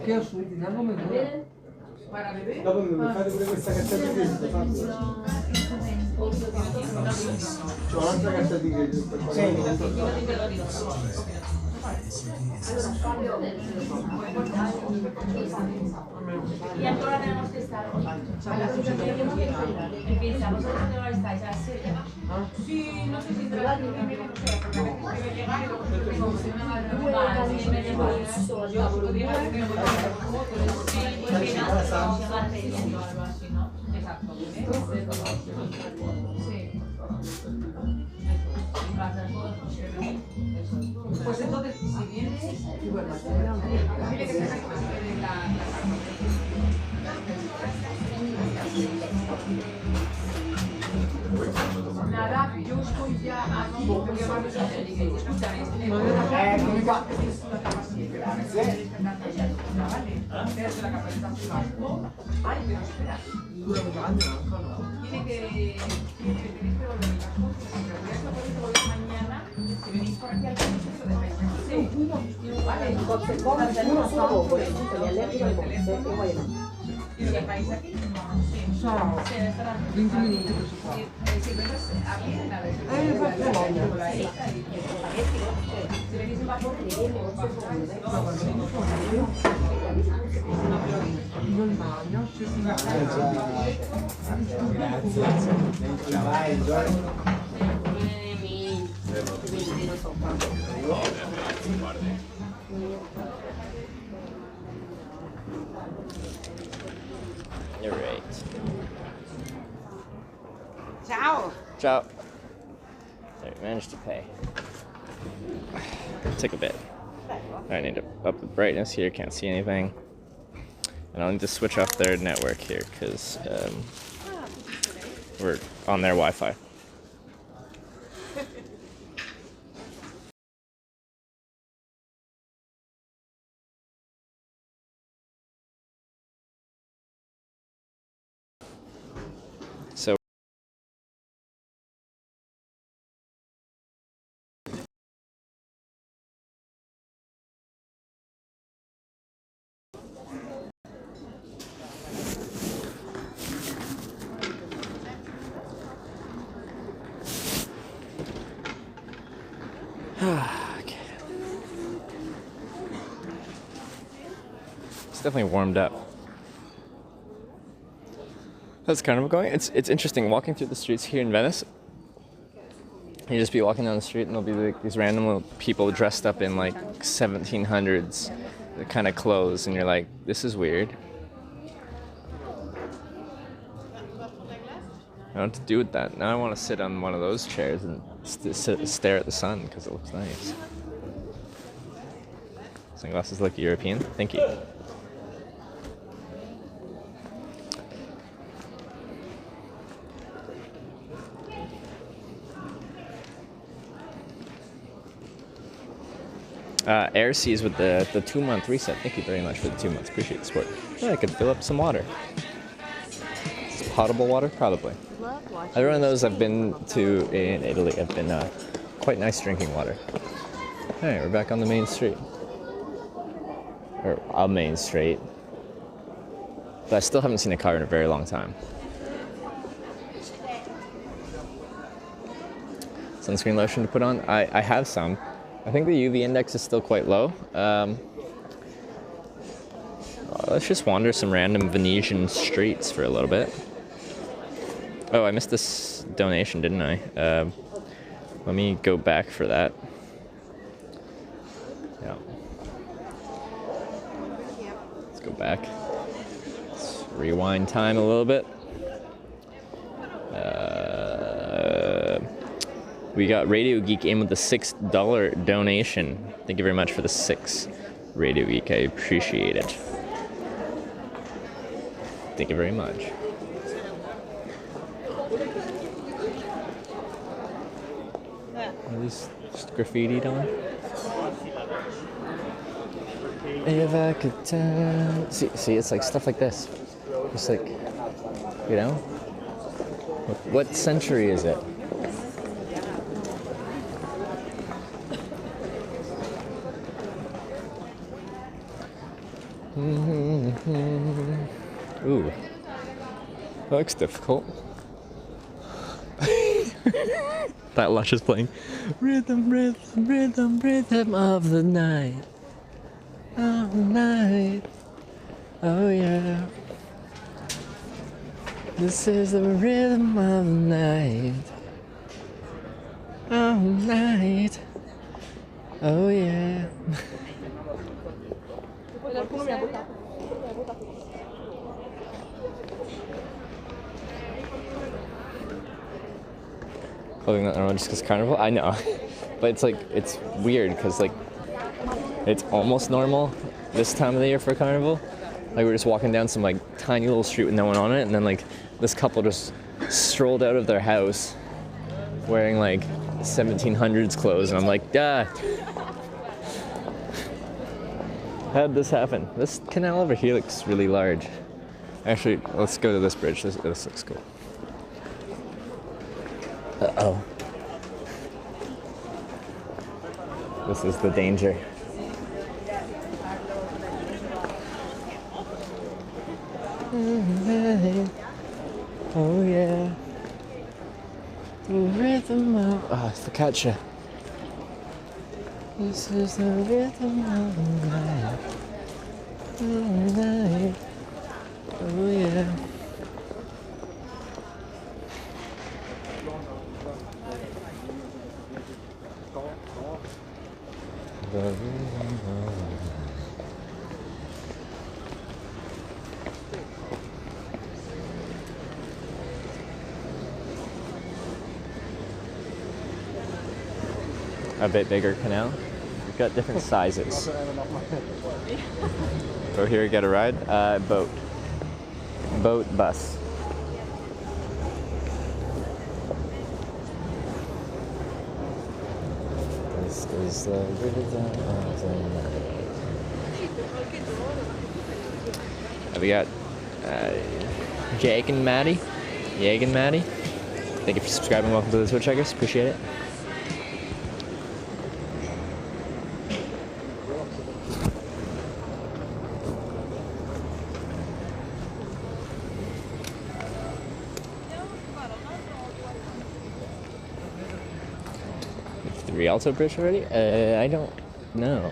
Speaker 5: Che ho subito, andiamo a vedere. Dopo mi fate pure questa carta di credito, Fabio. C'ho un'altra carta di credito.
Speaker 9: ¿Y a qué hora tenemos que estar hoy? Empieza, ¿vosotros a qué hora estáis? ¿A las 7?
Speaker 7: Sí, no sé si entre las 9 y media, no sé, porque me debe llegar y luego se tengo que se me va a
Speaker 9: Vale, 7 y media para las 8.
Speaker 7: yo podría decir que me voy a hacer
Speaker 9: Y que nada, vamos a llegar teniendo algo así, ¿no?
Speaker 7: exacto. Sí. Pues entonces, si vienes, dile que se de la nada, yo estoy ya aquí, voy a llevar mis escúchame,
Speaker 5: Eccomi qua.
Speaker 7: desde la capacitación. Ay, pero espera. Tiene que tenéis que volver las cosas. Si podéis volver mañana, si venís por aquí al colegio, lo dejáis aquí. Vale,
Speaker 2: Uno solo dopo, mi allergico al boxe e poi
Speaker 7: ¿y lo dejáis aquí?
Speaker 5: Ciao. 20 minuti questo qua.
Speaker 7: Si venís aquí, la vez. Si venís en vapor,
Speaker 5: Io il bagno, c'è Grazie. Vai,
Speaker 8: You're right.
Speaker 7: ciao!
Speaker 8: Ciao. There, managed to pay. Took a bit. I need to up the brightness here, can't see anything. And I'll need to switch off their network here because we're on their Wi-Fi. So okay. It's definitely warmed up. That's kind of going. It's interesting walking through the streets here in Venice. You just be walking down the street and there'll be like these random little people dressed up in like 1700s kind of clothes, and you're like, this is weird. I don't know what to do with that. Now I want to sit on one of those chairs and stare at the sun because it looks nice. Sunglasses look European. Thank you. Air Seas with the 2-month reset. Thank you very much for the 2 months. Appreciate the support. Yeah, I could fill up some water. It's potable water, probably. Every one of those I've been to in Italy have been quite nice drinking water. Alright, we're back on the main street. Or a main street. But I still haven't seen a car in a very long time. Sunscreen lotion to put on? I have some. I think the UV index is still quite low. Let's just wander some random Venetian streets for a little bit. Oh, I missed this donation, didn't I? Let me go back for that. Yeah. Let's go back. Let's rewind time a little bit. We got Radio Geek in with the $6 donation. Thank you very much for the 6, Radio Geek. I appreciate it. Thank you very much. Are these just graffitied on? If I could tell. See, it's like stuff like this. It's like, you know? What century is it? Ooh, that looks difficult. That Lush is playing. Rhythm, rhythm, rhythm, rhythm of the night. Of the night. Oh yeah. This is the rhythm of the night. Of the night. Oh yeah. Clothing that normal just because carnival? I know. But it's like, it's weird because like, it's almost normal this time of the year for carnival. Like we're just walking down some like tiny little street with no one on it, and then like this couple just strolled out of their house wearing like 1700s clothes, and I'm like, ah. How did this happen? This canal over here looks really large. Actually, let's go to this bridge. This looks cool. Uh-oh. This is the danger. Oh yeah. The rhythm of... Ah, focaccia. This is the rhythm of the night. Oh, night. Oh yeah. The rhythm of the night. A bit bigger canal. We've got different sizes. Go here, get a ride. Boat. Boat bus. This is the rhythm of the night. We got Jake and Maddie. Yeg and Maddie. Thank you for subscribing. Welcome to the Twitch Checkers. Appreciate it. Rialto Bridge already? I don't know.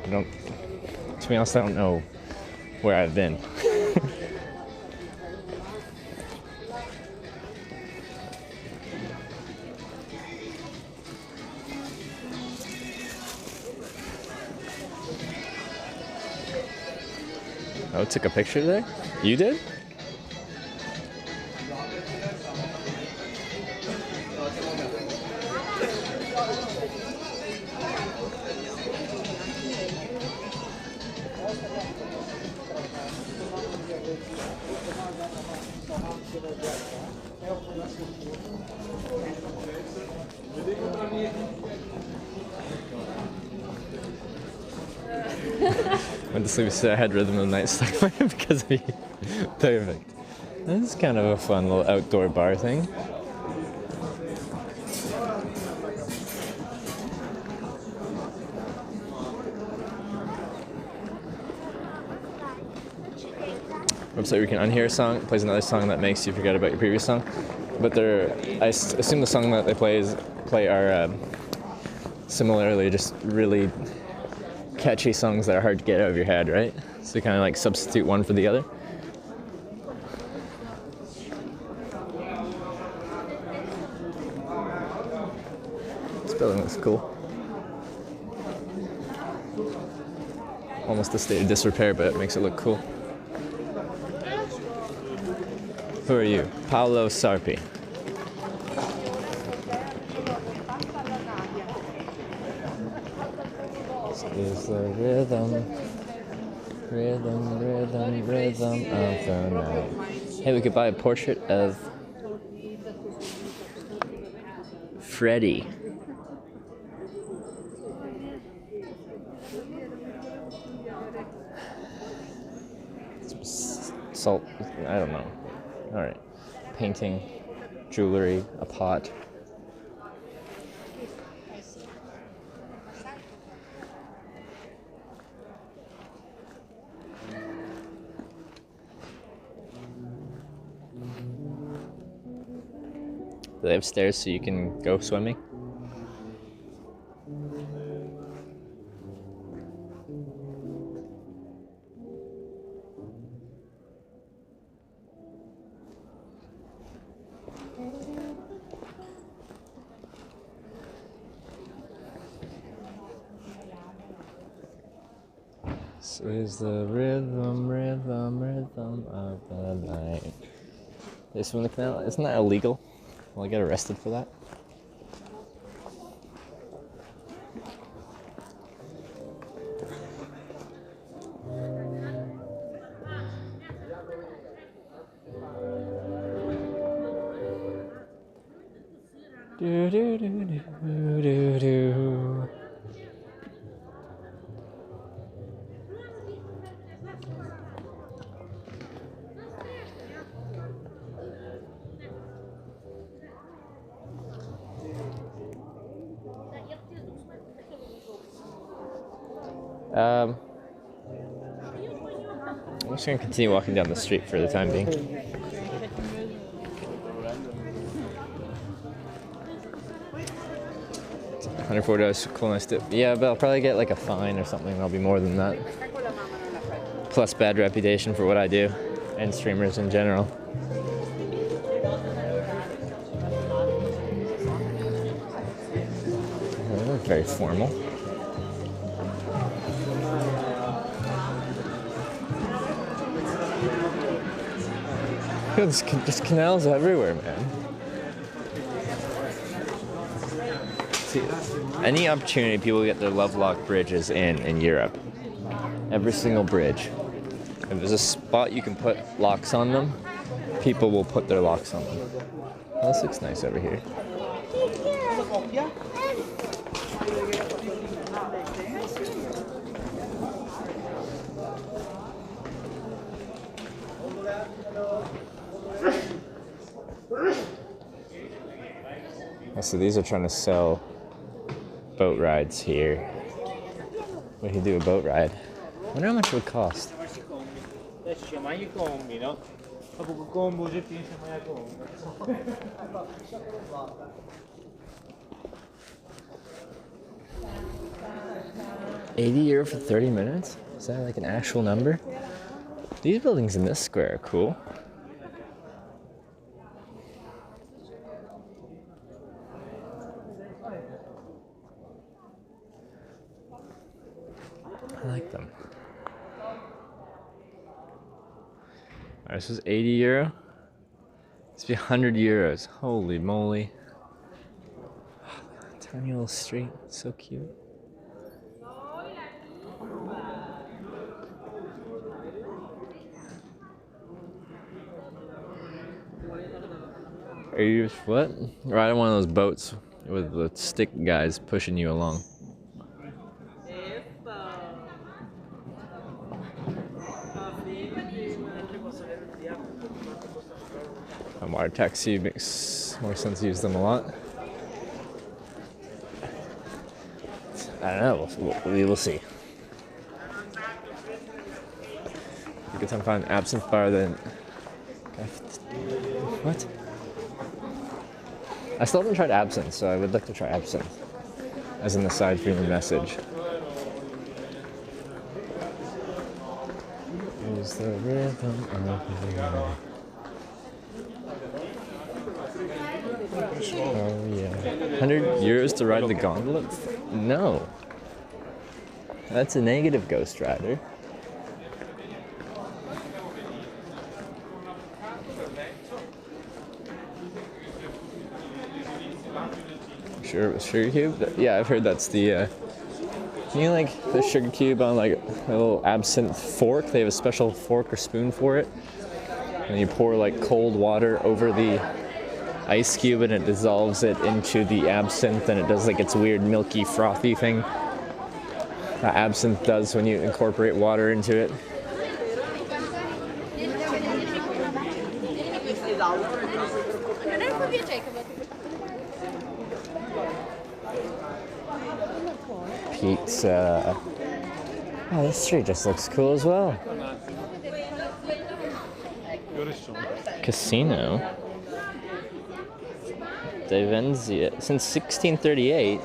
Speaker 8: To be honest, I don't know where I've been. Oh, took a picture there? You did? Went to sleep, so I had Rhythm of the Night stuck by him because of you. Perfect. This is kind of a fun little outdoor bar thing. Website where you can unhear a song, it plays another song that makes you forget about your previous song. But I assume the song that they play are similarly just really catchy songs that are hard to get out of your head, right? So you kind of like substitute one for the other. building looks cool. Almost a state of disrepair, but it makes it look cool. Who are you? Paolo Sarpi. This is the rhythm of the night. Hey, we could buy a portrait of Freddie. Salt, I don't know. Alright. Painting, jewelry, a pot. Do they have stairs so you can go swimming? This is the rhythm of the night. They swim the canal? Isn't that illegal? Will I get arrested for that? Do do do do do do. I'm just gonna continue walking down the street for the time being. $104, cool, nice tip. Yeah, but I'll probably get like a fine or something. I'll be more than that. Plus bad reputation for what I do, and streamers in general. Very formal. There's canals everywhere, man. See, any opportunity people get their lovelock bridges in Europe. Every single bridge. If there's a spot you can put locks on them, people will put their locks on them. Oh, this looks nice over here. So these are trying to sell boat rides here. We could do a boat ride. I wonder how much it would cost. €80 for 30 minutes? Is that like an actual number? These buildings in this square are cool. I like them. Alright, this was €80. This would be €100. Holy moly. Tiny little street. It's so cute. Are you what? Riding one of those boats with the stick guys pushing you along. A water taxi makes more sense to use them a lot. I don't know. We will see. A good time to find an absinthe bar than. What? I still haven't tried absinthe, so I would like to try absinthe. As an aside from your message. Is the rhythm of the night. Oh yeah. 100 euros to ride the gondola? No. That's a negative Ghost Rider. Sure it was Sugar Cube? Yeah, I've heard that's the like the Sugar Cube on like a little absinthe fork? They have a special fork or spoon for it. And you pour like cold water over the ice cube and it dissolves it into the absinthe and it does like its weird milky frothy thing that absinthe does when you incorporate water into it. Pizza. Oh, this street just looks cool as well. Casino. Divenzia. Since 1638.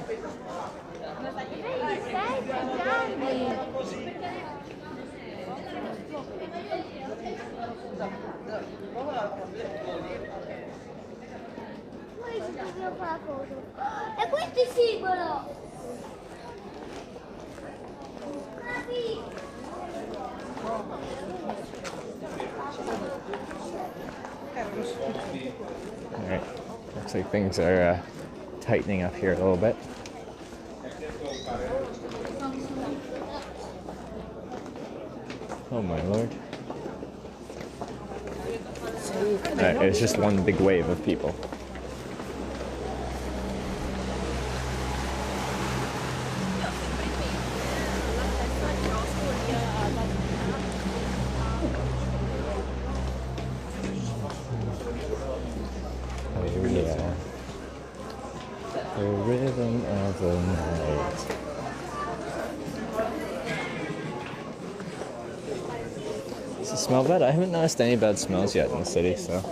Speaker 10: E questo è singolo!
Speaker 8: Alright, looks like things are tightening up here a little bit. Oh my lord. Alright, it's just one big wave of people. Oh yeah. The rhythm of the night. Does it smell bad? I haven't noticed any bad smells yet in the city, so.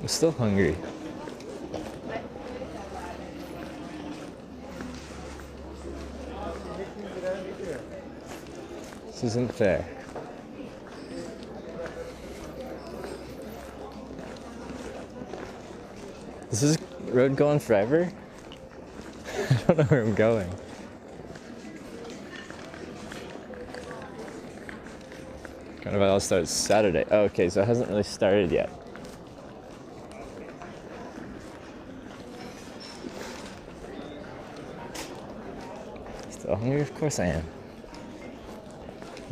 Speaker 8: I'm still hungry. This isn't fair. Is this road going forever? I don't know where I'm going. Carnival starts Saturday. Oh, okay, so it hasn't really started yet. Still hungry? Of course I am.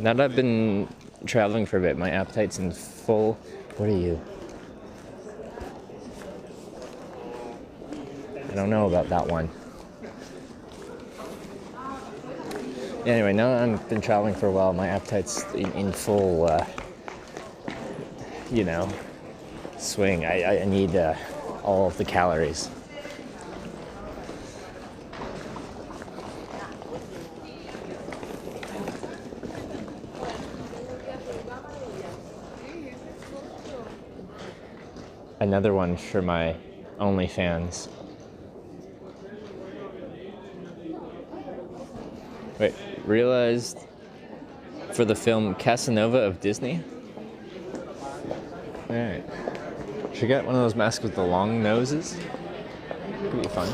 Speaker 8: Now that I've been traveling for a bit, my appetite's in full. What are you? I don't know about that one. Anyway, now that I've been traveling for a while, my appetite's in full, you know, swing. I need all of the calories. Another one for my OnlyFans. Wait, realized for the film Casanova of Disney? Alright. Should get one of those masks with the long noses. Could be fun.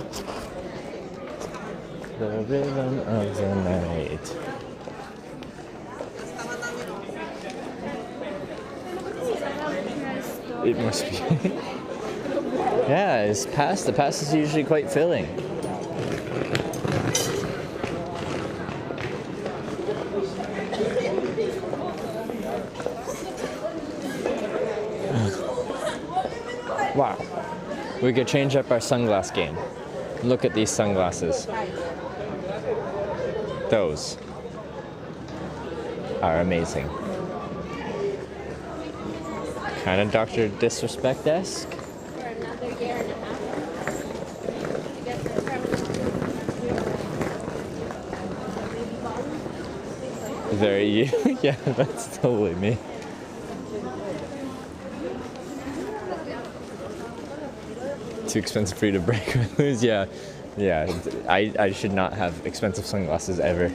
Speaker 8: The rhythm of the night. It must be. Yeah, it's past. The past is usually quite filling. Wow. We could change up our sunglass game. Look at these sunglasses. Those are amazing. Kind of Dr. Disrespect-esque.
Speaker 10: For another year and a half. You get the permanent.
Speaker 8: Very you. Yeah, that's totally me. Too expensive for you to break or lose. Yeah, yeah. I should not have expensive sunglasses ever.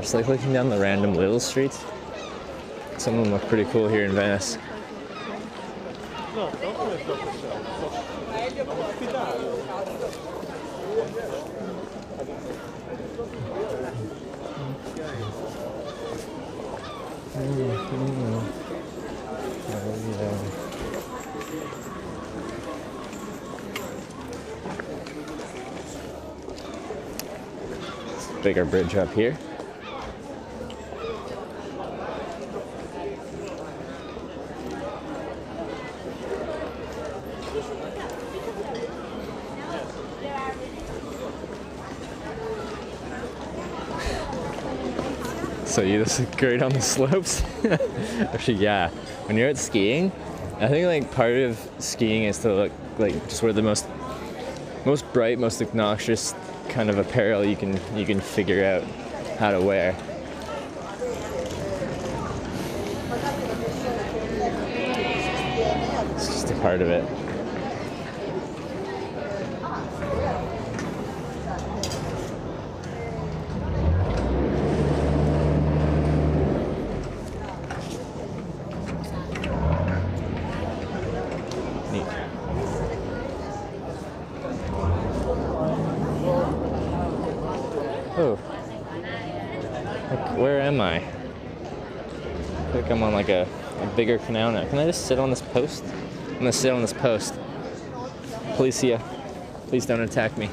Speaker 8: Just like looking down the random little streets. Some of them look pretty cool here in Venice. Bigger bridge up here. So you just look great on the slopes. Actually, yeah. When you're out skiing, I think like part of skiing is to look like just wear the most bright, most obnoxious kind of apparel you can figure out how to wear. It's just a part of it. Oh, like, where am I? I feel like I'm on like a bigger canal now. Can I just sit on this post? I'm gonna sit on this post. Policia, please don't attack me.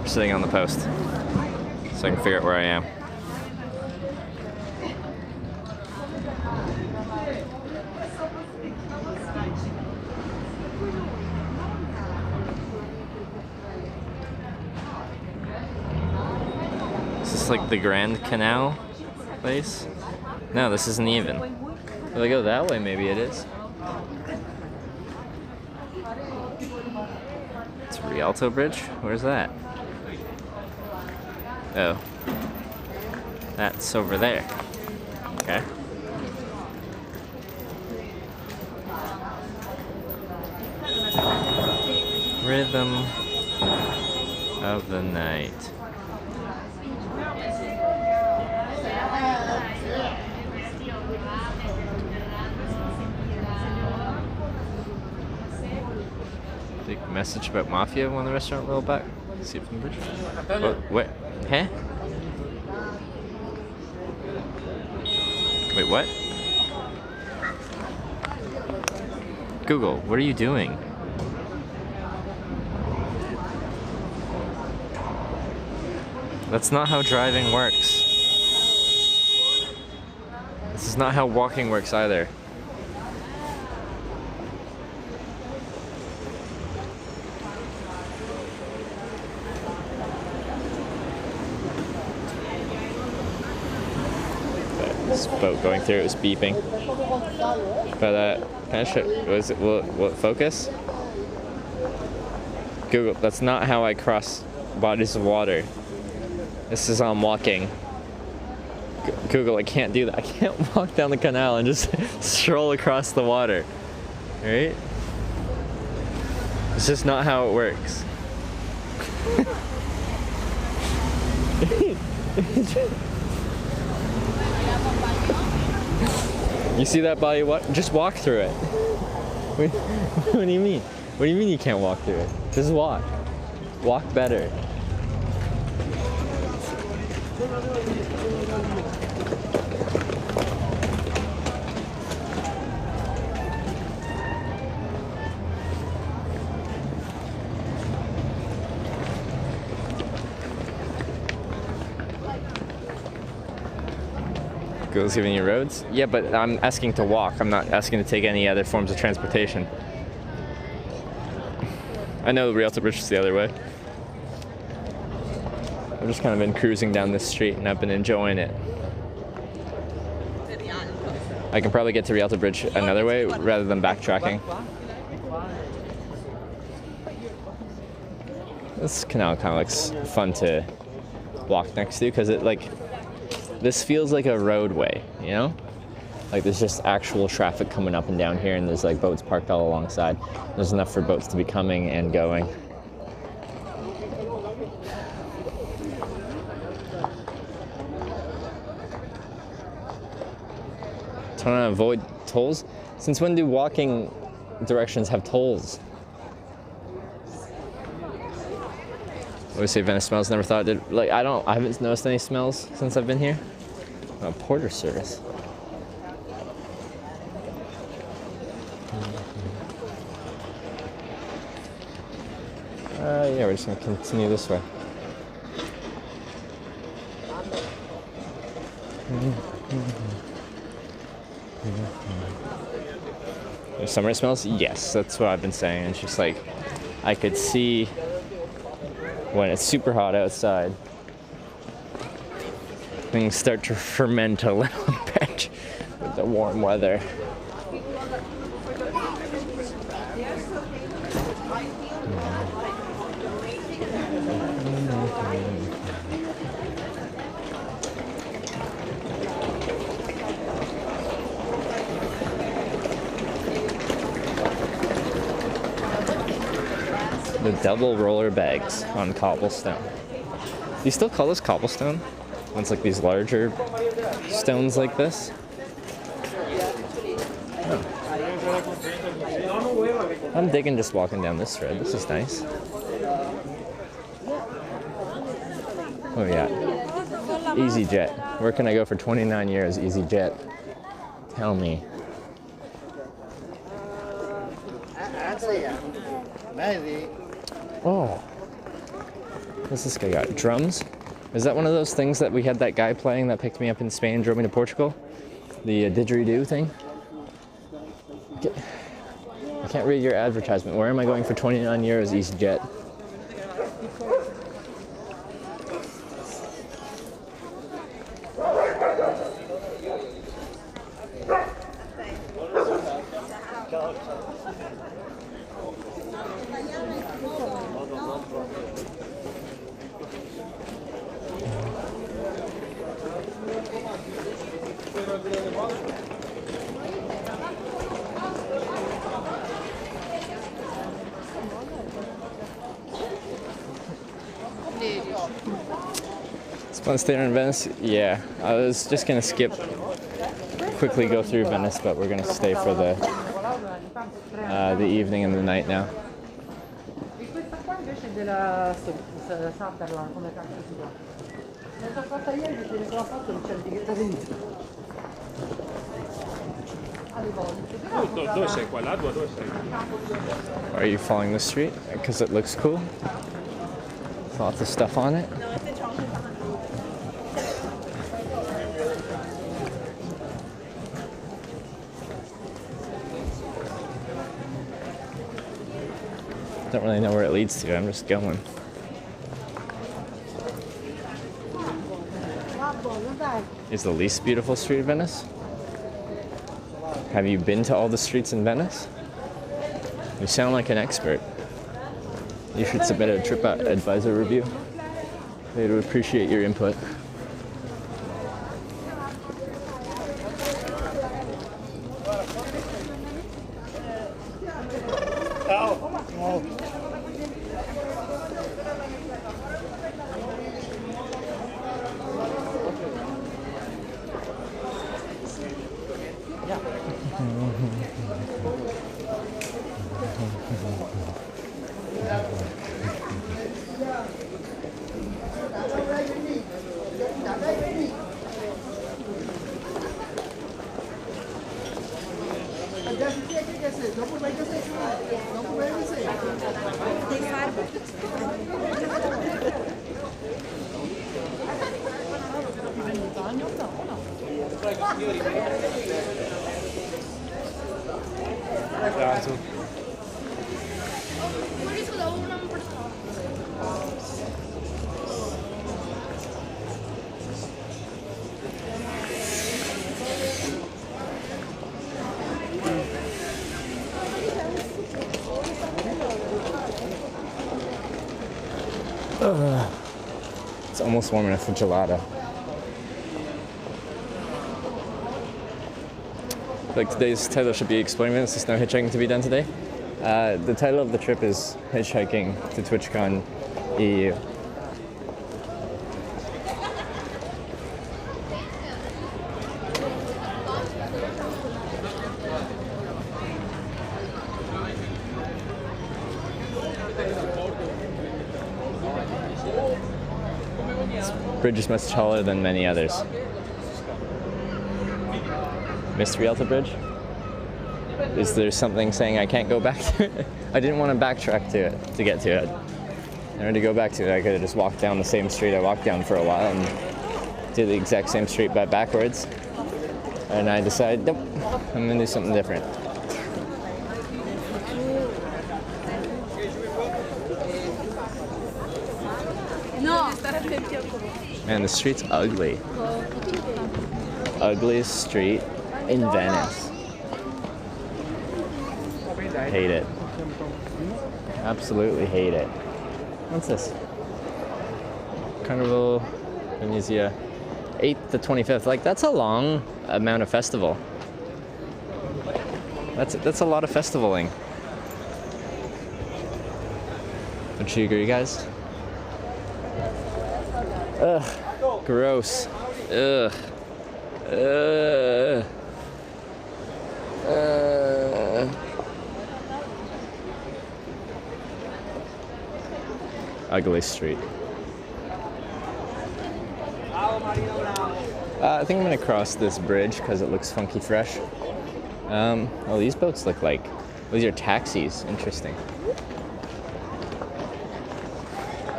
Speaker 8: I'm sitting on the post so I can figure out where I am. Like the Grand Canal place? No, this isn't even. If I go that way, maybe it is. It's Rialto Bridge? Where's that? Oh. That's over there. Okay. Rhythm of the night. Big message about mafia on the restaurant a little back. See it from the bridge. What? Huh? Wait, what? Google, what are you doing? That's not how driving works. This is not how walking works either. This boat going through it was beeping. But was it? Will it focus? Google, that's not how I cross bodies of water. This is how I'm walking. Google, I can't do that. I can't walk down the canal and just stroll across the water. Right? It's just not how it works. You see that body? What? Just walk through it. What do you mean? What do you mean you can't walk through it? Just walk. Walk better. Google's giving you roads? Yeah, but I'm asking to walk. I'm not asking to take any other forms of transportation. I know Rialto Bridge is the other way. I've just kind of been cruising down this street and I've been enjoying it. I can probably get to Rialto Bridge another way rather than backtracking. This canal kind of looks fun to walk next to because it this feels like a roadway, you know? Like there's just actual traffic coming up and down here and there's like boats parked all alongside. There's enough for boats to be coming and going. Trying to avoid tolls? Since when do walking directions have tolls? I always say Venice smells, never thought it did. Like, I haven't noticed any smells since I've been here. Oh, porter service. Yeah, we're just gonna continue this way. There's summer smells? Yes, that's what I've been saying. It's just like, I could see when it's super hot outside, things start to ferment a little bit with the warm weather. The double roller bags on cobblestone. Do you still call this cobblestone? When it's like these larger stones like this? Oh. I'm digging just walking down this road. This is nice. Oh yeah. EasyJet. Where can I go for 29 years, EasyJet? Tell me. Oh. What's this guy got? Drums? Is that one of those things that we had that guy playing that picked me up in Spain and drove me to Portugal? The didgeridoo thing? I can't read your advertisement. Where am I going for 29 euros, EasyJet? It's fun staying in Venice? Yeah, I was just gonna quickly go through Venice, but we're gonna stay for the evening and the night now. Are you following the street? Because it looks cool. Lots of stuff on it. Don't really know where it leads to. I'm just going. Is the least beautiful street of Venice? Have you been to all the streets in Venice? You sound like an expert. You should submit a trip advisor review. They would appreciate your input. It's almost warm enough for gelato. Like today's title should be Exploring Venice. There's no hitchhiking to be done today. The title of the trip is Hitchhiking to TwitchCon EU. This bridge is much taller than many others. Mystery Alta Bridge? Is there something saying I can't go back to it? I didn't want to backtrack to it to get to it. In order to go back to it, I could have just walked down the same street I walked down for a while and did the exact same street but backwards. And I decided, nope, I'm gonna do something different. Man, the street's ugly. Ugliest street in Venice. Hate it. Absolutely hate it. What's this? Carnival Venezia 8th to 25th. Like, that's a long amount of festival. That's a lot of festivaling. Don't you agree, guys? Ugh. Gross. Ugh. Ugly street. I think I'm gonna cross this bridge because it looks funky fresh. Oh, these boats look like, these are taxis. Interesting.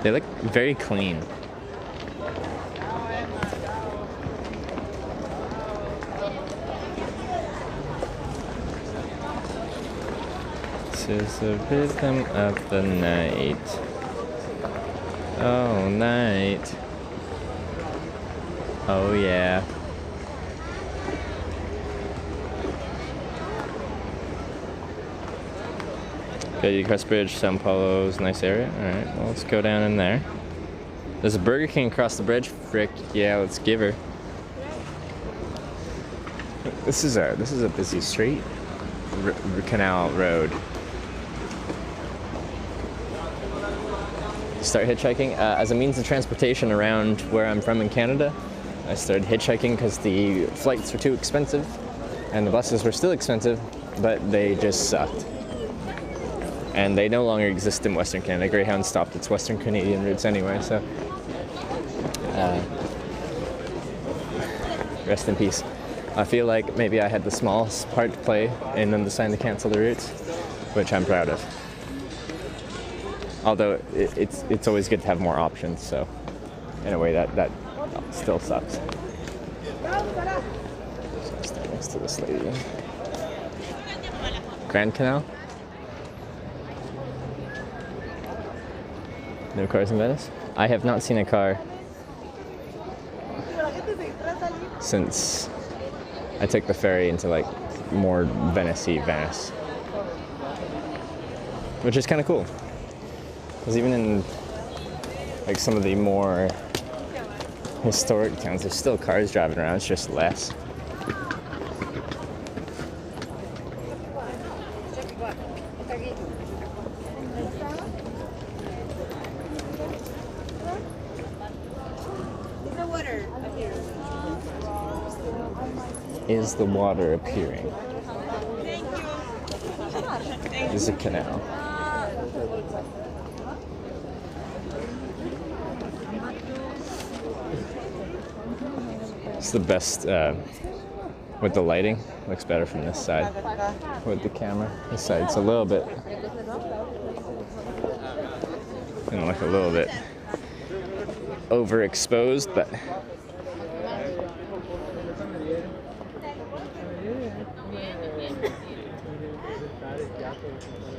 Speaker 8: They look very clean. This is the rhythm of the night. Oh, night. Oh, yeah. Via Crest Bridge, Sao Paulo's nice area. Alright, well, let's go down in there. There's a Burger King across the bridge. Frick, yeah, let's give her. This is a busy street. Canal Road. Start hitchhiking as a means of transportation around where I'm from in Canada. I started hitchhiking because the flights were too expensive and the buses were still expensive, but they just sucked. And they no longer exist in Western Canada. Greyhound stopped its Western Canadian routes anyway, so rest in peace. I feel like maybe I had the smallest part to play in them deciding to cancel the routes, which I'm proud of. Although it's always good to have more options, so in a way that still sucks. So I stand next to this lady. Grand Canal? No cars in Venice? I have not seen a car since I took the ferry into like more Venice-y Venice, which is kind of cool. Because even in like some of the more historic towns, there's still cars driving around, it's just less. Is the water appearing? Is a canal. It's the best with the lighting. Looks better from this side with the camera. This side's a little bit, like a little bit overexposed, but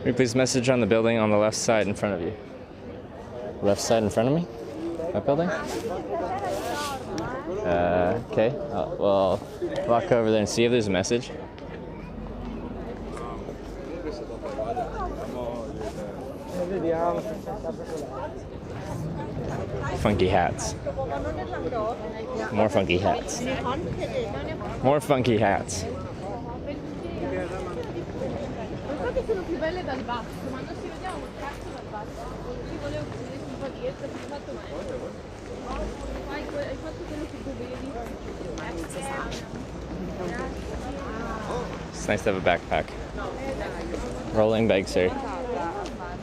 Speaker 8: Will you please message on the building on the left side in front of you? Left side in front of me? That building? Okay. Well, walk over there and see if there's a message. Funky hats. More funky hats. More funky hats.
Speaker 10: Infatti sono più belle dal basso, ma non si vediamo un cazzo dal basso. Ci volevo vedere un po' dietro, mi hai fatto meglio. Hai fatto quello che tu vedi.
Speaker 8: It's nice to have a backpack. Rolling bags, sir.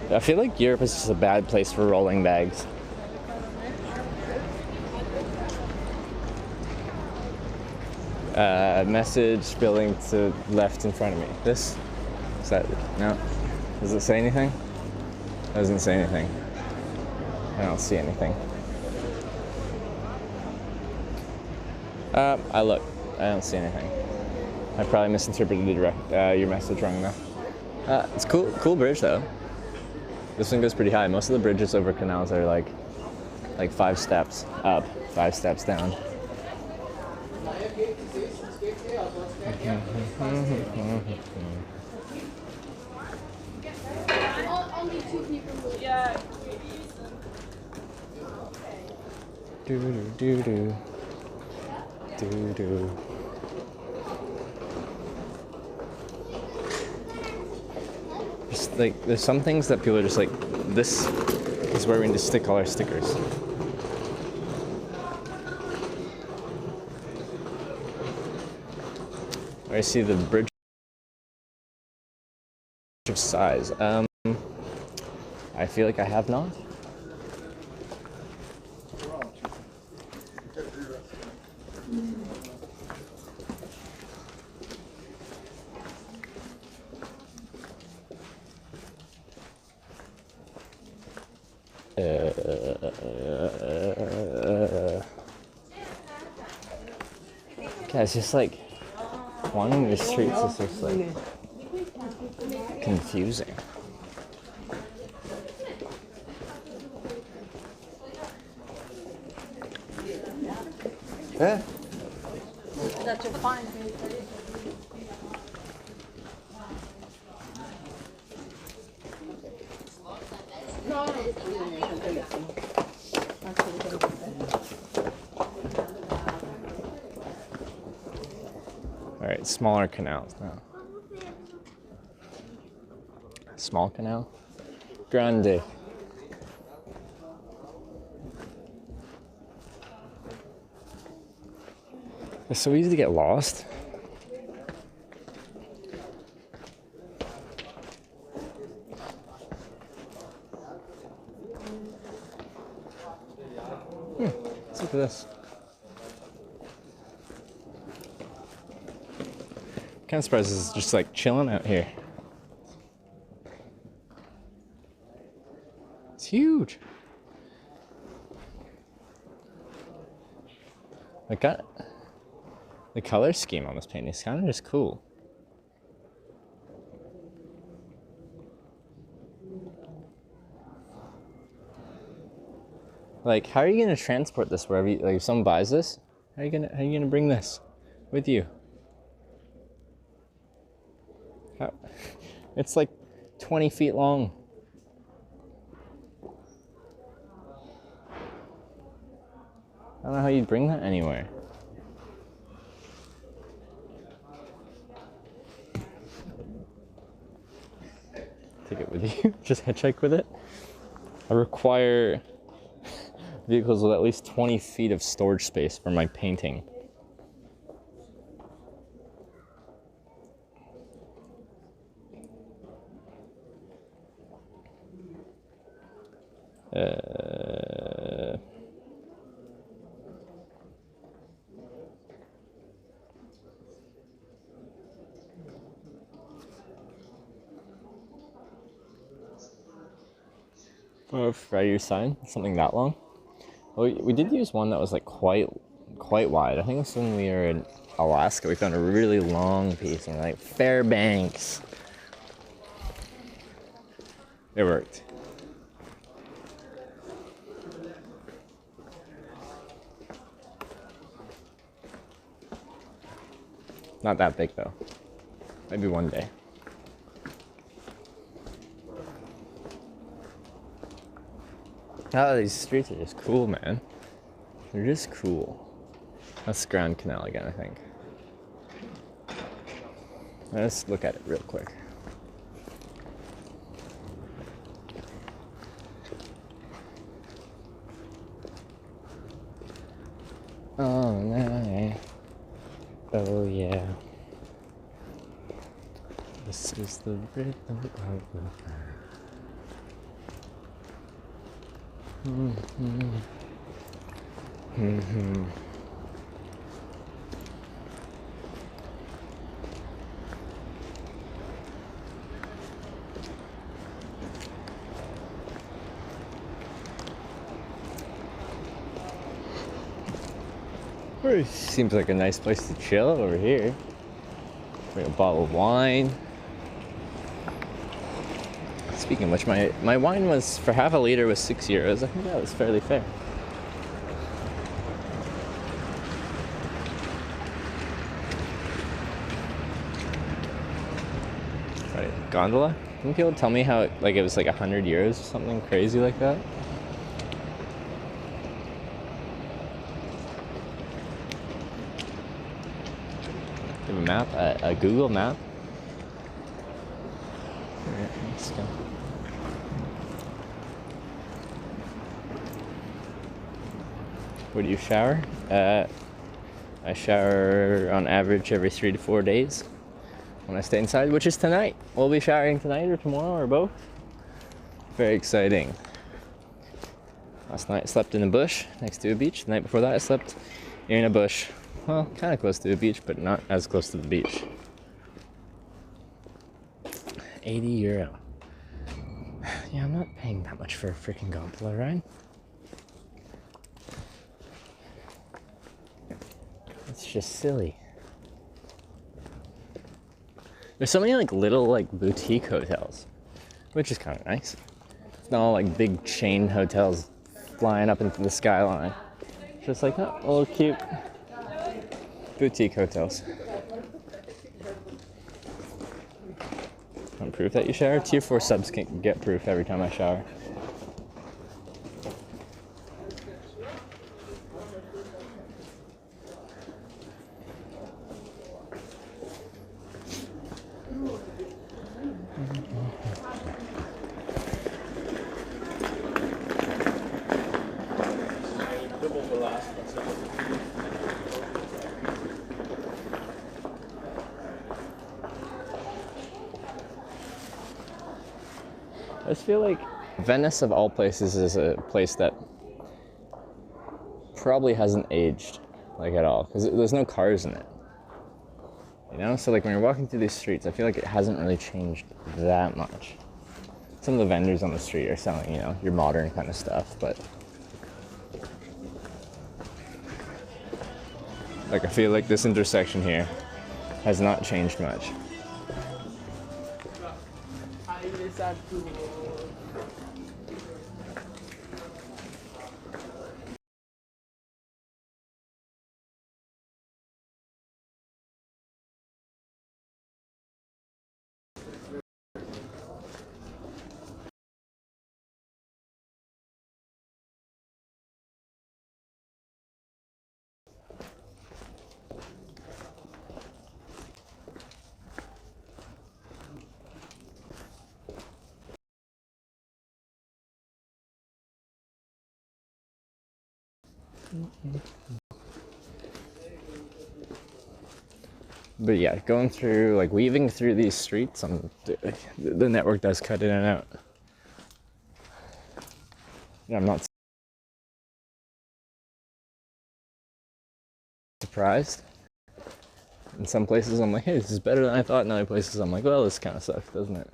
Speaker 8: I feel like Europe is just a bad place for rolling bags. Message building to left in front of me. This? Is that, no? Does it say anything? It doesn't say anything. I don't see anything. I look. I don't see anything. I probably misinterpreted your message wrong though. It's cool bridge though. This one goes pretty high. Most of the bridges over canals are like 5 steps up, 5 steps down.
Speaker 10: Only 2 people. Yeah.
Speaker 8: Do. Just like there's some things that people are just like, this is where we need to stick all our stickers. I see the bridge of size. I feel like I have not. Guys, just like wandering the streets is just like confusing.
Speaker 2: That's a fine.
Speaker 8: Alright, smaller canals now. Small canal? Grande. It's so easy to get lost. Let's look at this. Kind of surprised this is just like chilling out here. It's huge. Like the color scheme on this painting is kind of just cool. Like, how are you gonna transport this wherever you, like, if someone buys this, how are you gonna bring this with you? How? It's like 20 feet long. I don't know how you'd bring that anywhere. Take it with you. Just hitchhike with it. I require vehicles with at least 20 feet of storage space for my painting. For your sign, something that long. Well, we did use one that was like quite wide. I think it was when we were in Alaska. We found a really long piece and we're like, Fairbanks. It worked. Not that big though. Maybe one day. Oh, these streets are just cool, man. They're just cool. That's the Grand Canal again, I think. Let's look at it real quick. Oh, no. Oh, yeah. This is the rhythm of the fire. Seems like a nice place to chill over here. Bring a bottle of wine. Speaking of which, my wine was, for half a liter, was €6. I think that was fairly fair. Right, gondola? Can people tell me how it was like €100 or something crazy like that? Do you have a map? A Google map? Alright, let's go. Where do you shower? I shower on average every 3 to 4 days when I stay inside, which is tonight. We'll be showering tonight or tomorrow or both. Very exciting. Last night I slept in a bush next to a beach. The night before that I slept in a bush. Well, kind of close to the beach, but not as close to the beach. €80. Yeah, I'm not paying that much for a freaking gondola ride. It's just silly. There's so many little boutique hotels, which is kind of nice. It's not all big chain hotels flying up into the skyline. Just little cute boutique hotels. Want proof that you shower? Tier 4 subs can get proof every time I shower. I just feel like Venice, of all places, is a place that probably hasn't aged at all, because there's no cars in it. You know, so when you're walking through these streets, I feel like it hasn't really changed that much. Some of the vendors on the street are selling, your modern kind of stuff, but I feel like this intersection here has not changed much. But yeah, going through, weaving through these streets, the network does cut in and out. I'm not surprised. In some places I'm like, hey, this is better than I thought. In other places I'm like, well, this kind of sucks, doesn't it?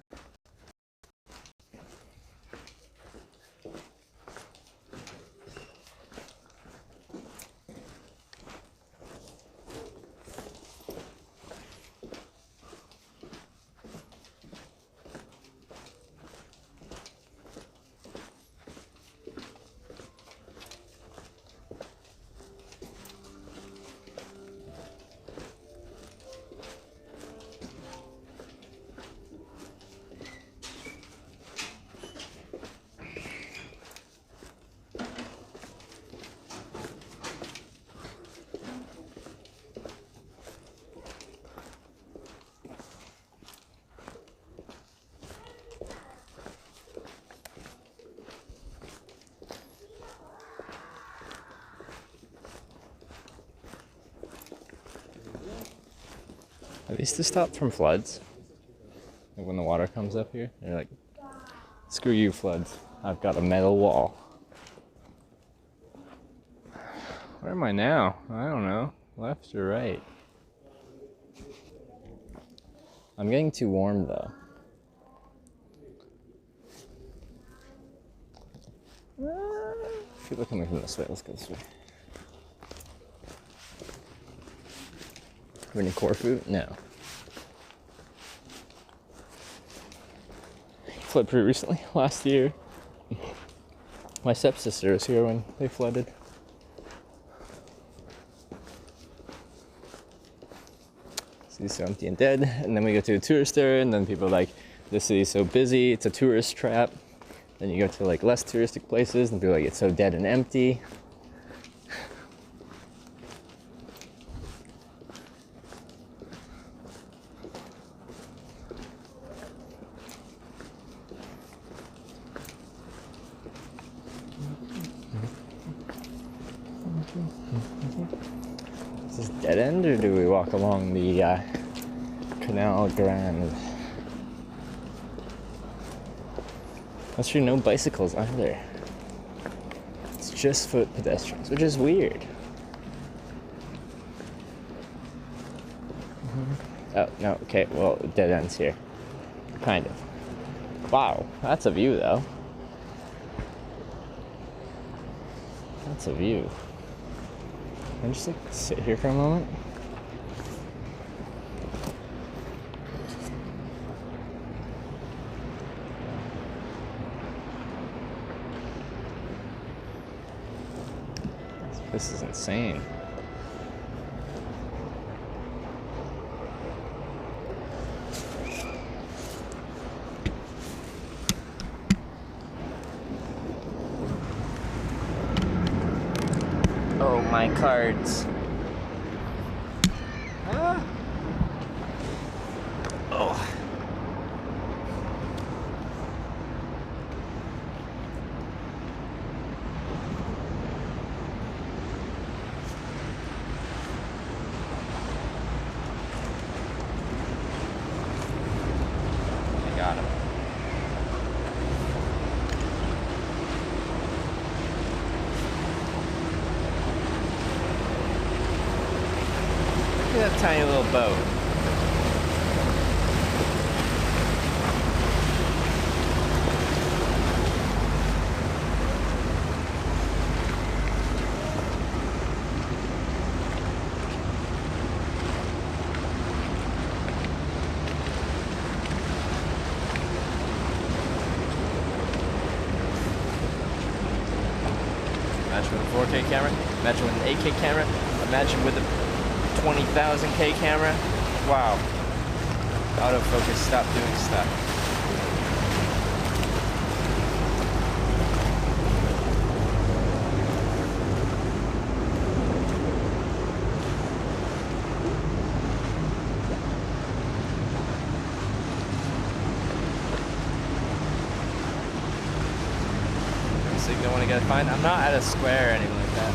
Speaker 8: Are these to stop from floods? Like when the water comes up here, they're like, screw you floods, I've got a metal wall. Where am I now? I don't know. Left or right? I'm getting too warm though. I feel like I'm coming this way. Let's go this way. We're in Corfu? No. Flooded pretty recently, last year. My stepsister was here when they flooded. City's so empty and dead, and then we go to a tourist area, and then people are like, this city's so busy, it's a tourist trap. Then you go to like less touristic places, and people are like, it's so dead and empty. Is this dead end, or do we walk along the Canal Grande? That's true, no bicycles either. It's just foot pedestrians, which is weird. Oh, no, okay, well, dead ends here. Kind of. Wow, that's a view, though. That's a view. Can I just, like, sit here for a moment? This is insane. Oh, my cards. Ah. Oh. I got him. Look at that tiny little boat. Imagine with a 4K camera, imagine with an 8K camera, imagine with a 20,000K camera. Wow. Autofocus, stop doing stuff. Signal when I gotta find. I'm not at a square or anything like that.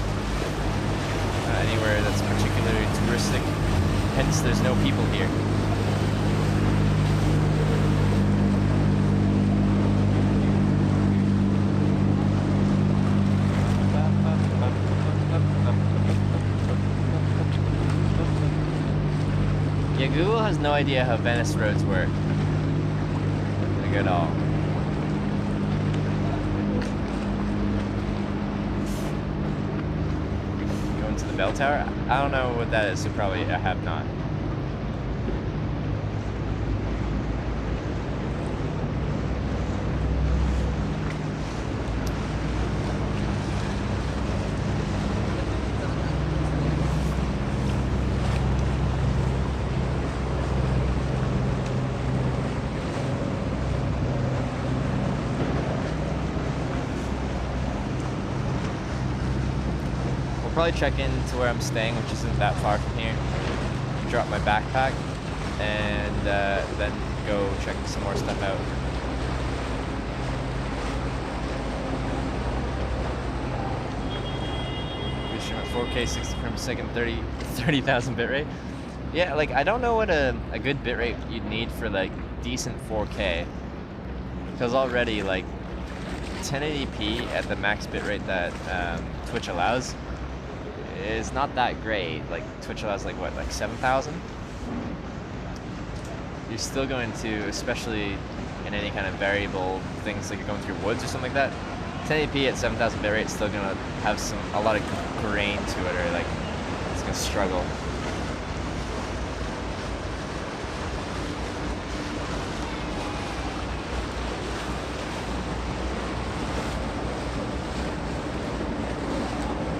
Speaker 8: Anywhere that's particularly touristic, hence there's no people here. Yeah, Google has no idea how Venice roads work. Like at all. To the bell tower? I don't know what that is, so probably I have not. Probably check in to where I'm staying, which isn't that far from here. Drop my backpack and then go check some more stuff out. Stream at 4K 60 frames per second, 30,000 bitrate. Yeah, like I don't know what a good bitrate you'd need for like decent 4K. Because already like 1080p at the max bitrate that Twitch allows is not that great. Like Twitch allows like what, like 7,000? You're still going to, especially in any kind of variable things like you're going through woods or something like that, 1080p at 7,000 bitrate is still gonna have a lot of grain to it, or like it's gonna struggle.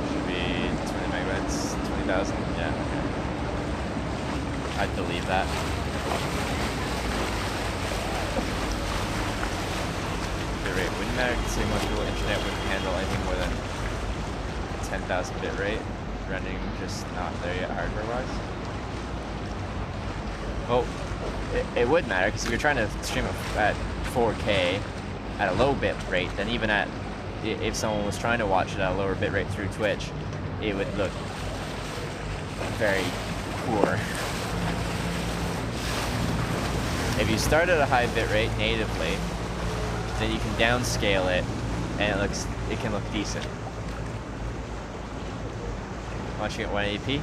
Speaker 8: Should be 20 megabytes, 20,000, yeah, okay. I'd believe that. Bitrate wouldn't matter considering most people's internet wouldn't handle anything more than 10,000 bitrate, running just not there yet hardware-wise. Well, it would matter, because if you're trying to stream it at 4K at a low bit rate, then even at, if someone was trying to watch it at a lower bit rate through Twitch, it would look very poor. If you start at a high bit rate natively, then you can downscale it, and it can look decent. Watching at 180p,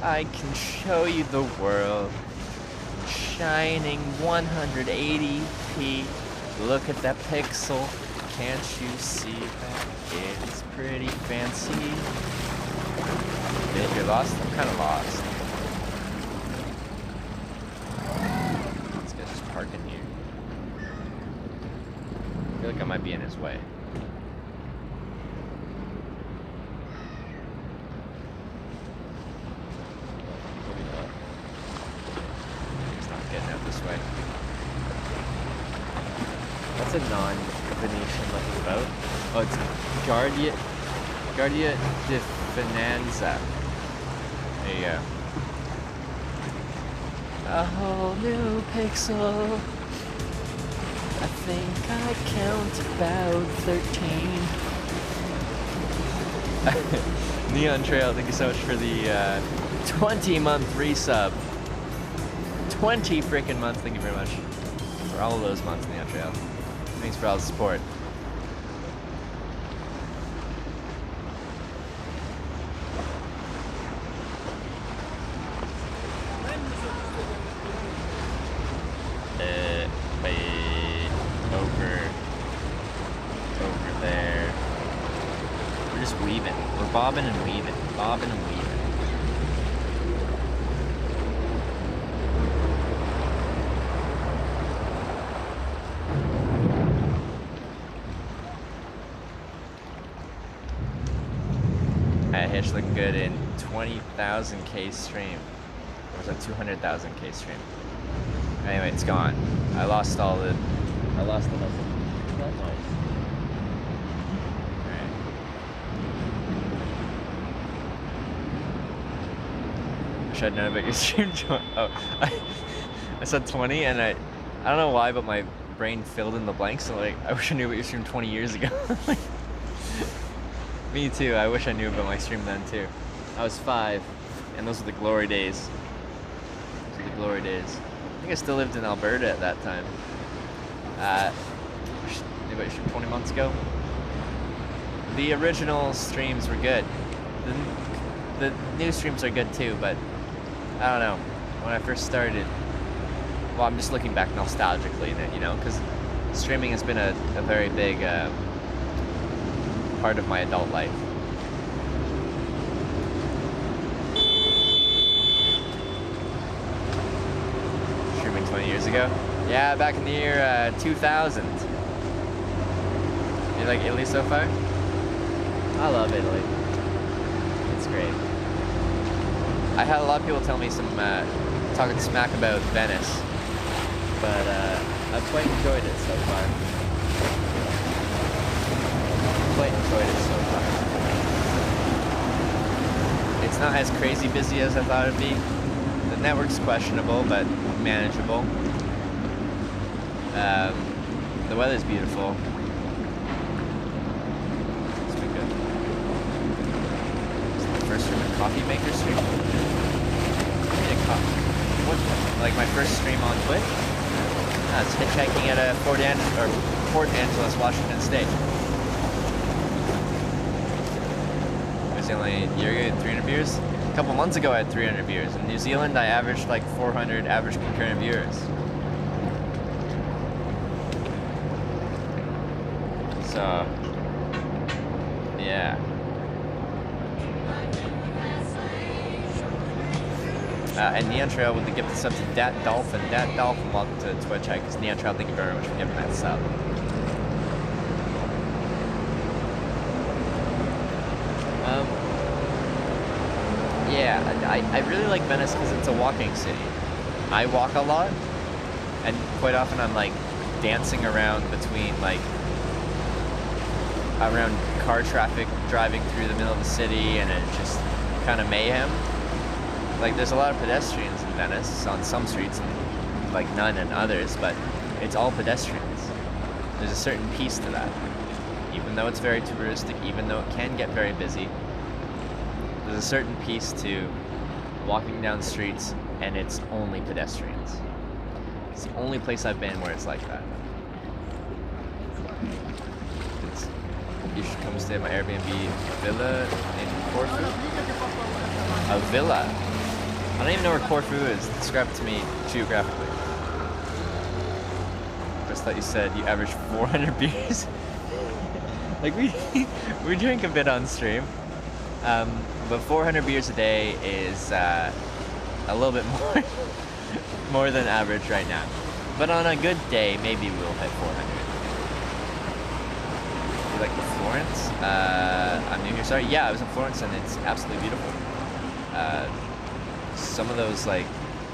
Speaker 8: I can show you the world, shining 180p. Look at that pixel, can't you see that it's pretty fancy? You're lost? I'm kind of lost. This guy's just parking here. I feel like I might be in his way. He's not getting out this way. That's a non-Venetian looking boat. Oh, it's Guardia di Finanza. There you go. A whole new pixel. I think I count about 13. Neon Trail, thank you so much for the 20-month resub. 20 freaking months, thank you very much. For all of those months, Neon Trail. Thanks for all the support. Over there. We're just weaving. We're bobbing and weaving. Bobbing and weaving. Hitch looking good in 20,000K stream. Or was that 200,000K stream? Anyway, it's gone. I lost the nothing. That noise. Alright. Wish I'd known about your stream. Oh, I said 20 and I don't know why, but my brain filled in the blanks. So like, I wish I knew about your stream 20 years ago. Me too, I wish I knew about my stream then too. I was 5, and those were the glory days. Those were the glory days. I think I still lived in Alberta at that time. Maybe I streamed 20 months ago. The original streams were good. The new streams are good too, but I don't know. When I first started, well, I'm just looking back nostalgically, you know, because streaming has been a very big part of my adult life. Streaming 20 years ago? Yeah, back in the year 2000. You like Italy so far? I love Italy. It's great. I had a lot of people tell me some talking smack about Venice, but I've quite enjoyed it so far. Quite enjoyed it so far. It's not as crazy busy as I thought it'd be. The network's questionable, but manageable. The weather's beautiful. It's been good. Is it the first stream of Coffee Maker stream? like my first stream on Twitch. It's hitchhiking at Port Angeles, Washington State. Recently, a year ago, I had 300 viewers. A couple months ago, I had 300 viewers. In New Zealand, I averaged like 400 average concurrent viewers. So, yeah. And Neon Trail with the gift of sub to Dat Dolphin. Dat Dolphin, welcome to Twitch. Because Neon Trail, thank you very much for giving that sub. Yeah, I really like Venice because it's a walking city. I walk a lot, and quite often I'm like dancing around between like around car traffic driving through the middle of the city, and it's just kind of mayhem. Like there's a lot of pedestrians in Venice on some streets, and like none in others, but it's all pedestrians. There's a certain peace to that. Even though it's very touristic, even though it can get very busy, there's a certain peace to walking down streets and it's only pedestrians. It's the only place I've been where it's like that. You should come stay at my Airbnb villa in Corfu. A villa? I don't even know where Corfu is. Describe it to me geographically. I just thought you said you average 400 beers. Like we drink a bit on stream. But 400 beers a day is a little bit more than average right now. But on a good day, maybe we'll hit 400. You like the Florence? I'm new here. Sorry. Yeah, I was in Florence and it's absolutely beautiful. Some of those like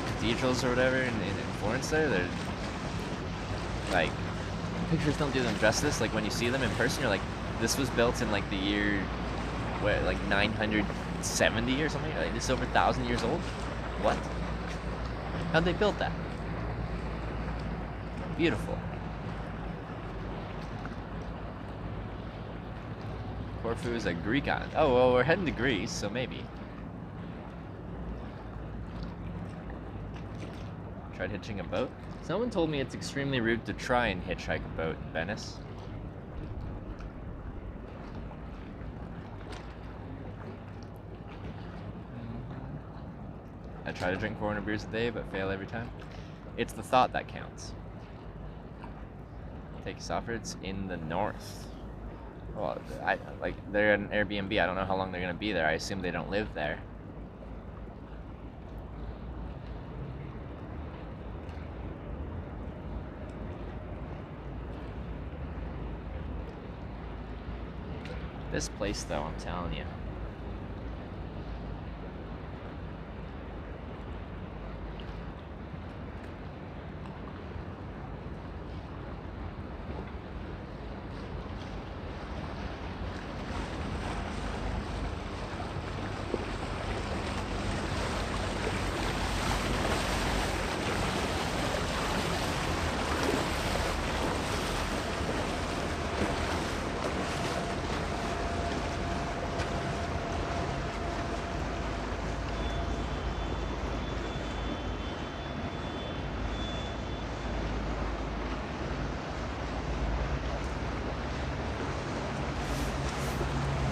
Speaker 8: cathedrals or whatever in Florence they're like, pictures don't do them justice. Like when you see them in person, you're like, this was built in like the year, what, like 970 or something? Like this is over 1,000 years old? What? How'd they build that? Beautiful. Corfu is a Greek island. Oh, well, we're heading to Greece, so maybe. Tried hitching a boat? Someone told me it's extremely rude to try and hitchhike a boat in Venice. I try to drink 400 beers a day, but fail every time. It's the thought that counts. Take Soffords in the north. Well, they're at an Airbnb. I don't know how long they're gonna be there. I assume they don't live there. This place, though, I'm telling you.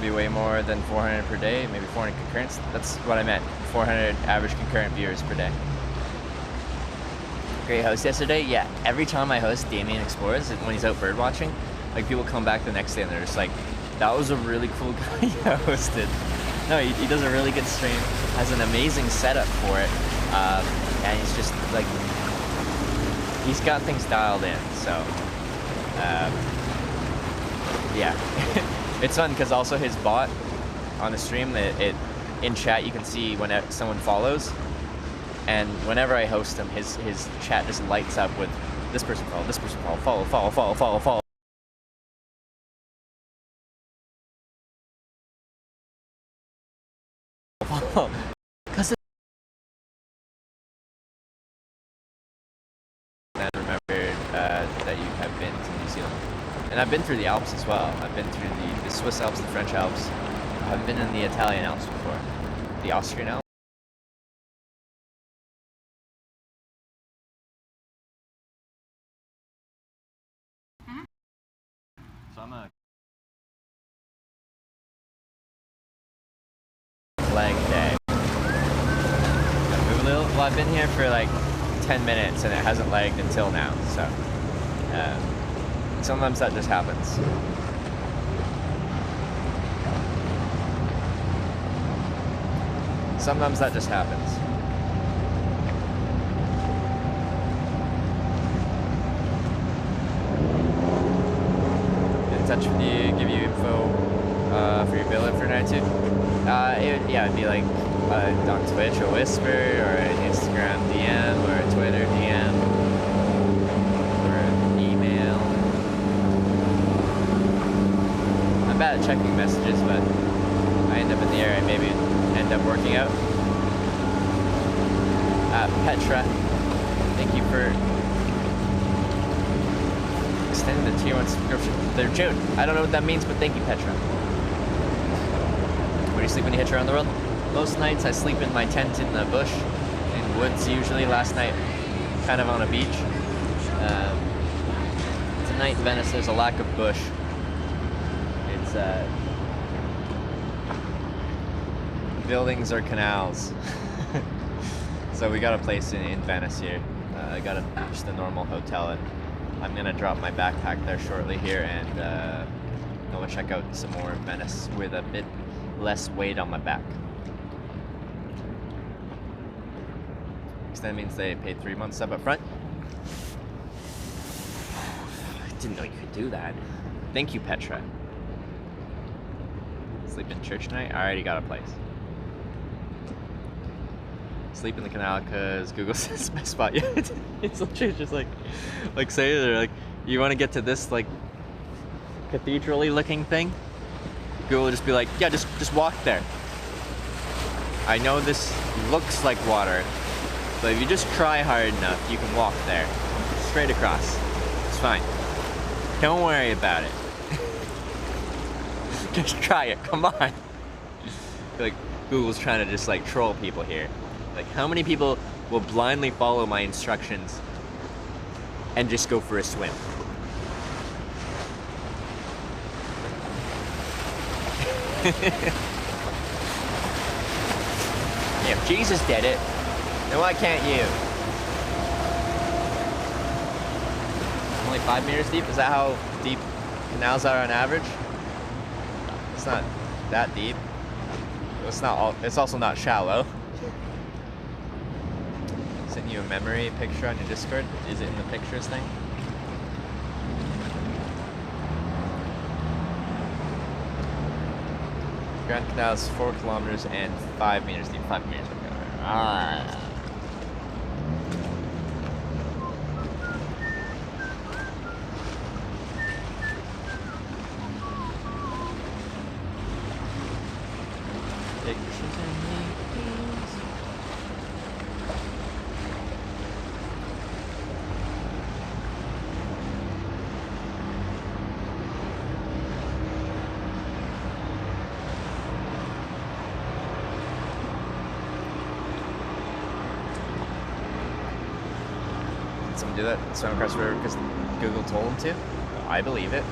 Speaker 8: Be way more than 400 per day, maybe 400 concurrents. That's what I meant. 400 average concurrent viewers per day. Great host yesterday. Yeah, every time I host Damien Explores, when he's out bird watching, like people come back the next day and they're just like, that was a really cool guy you hosted. No, he does a really good stream, has an amazing setup for it, and he's just like, he's got things dialed in, so, yeah. It's fun because also his bot on the stream, in chat you can see when someone follows, and whenever I host him, his chat just lights up with this person follow, follow. Because I remembered that you have been to New Zealand. And I've been through the Alps as well. I've been through the Swiss Alps, the French Alps. I've been in the Italian Alps before. The Austrian Alps. Well, I've been here for like 10 minutes and it hasn't lagged until now, so sometimes that just happens. Sometimes that just happens. Get in touch with you, give you info for your billet for night 2. It'd be like on Twitch or Whisper or an Instagram DM or a Twitter DM or an email. I'm bad at checking messages, but I end up in the area, maybe end up working out. Petra, thank you for extending the tier 1 subscription. They're June. I don't know what that means, but thank you, Petra. Where do you sleep when you hitch around the world? Most nights I sleep in my tent in the bush, in woods usually. Last night, kind of on a beach. Tonight in Venice, there's a lack of bush. It's buildings or canals. So we got a place in Venice here. I got just a normal hotel, and I'm gonna drop my backpack there shortly here, and I'm gonna check out some more Venice with a bit less weight on my back. Because that means they paid 3 months sub up front. I didn't know you could do that. Thank you, Petra. Sleep in church tonight? I already got a place. Sleep in the canal because Google says best spot. Yeah, it's literally just like say they're like, you want to get to this like cathedral-y looking thing? Google will just be like, yeah, just walk there. I know this looks like water, but if you just try hard enough, you can walk there. Straight across. It's fine. Don't worry about it. Just try it, come on. I feel like Google's trying to just like troll people here. Like, how many people will blindly follow my instructions and just go for a swim? Yeah, if Jesus did it, then why can't you? Only 5 meters deep? Is that how deep canals are on average? It's not that deep. It's also not shallow. Sent you a memory picture on your Discord. Is it in the pictures thing? Grand Canal is 4 kilometers and 5 meters deep. 5 meters. Ah. Do that, swim across the river because Google told him to? I believe it.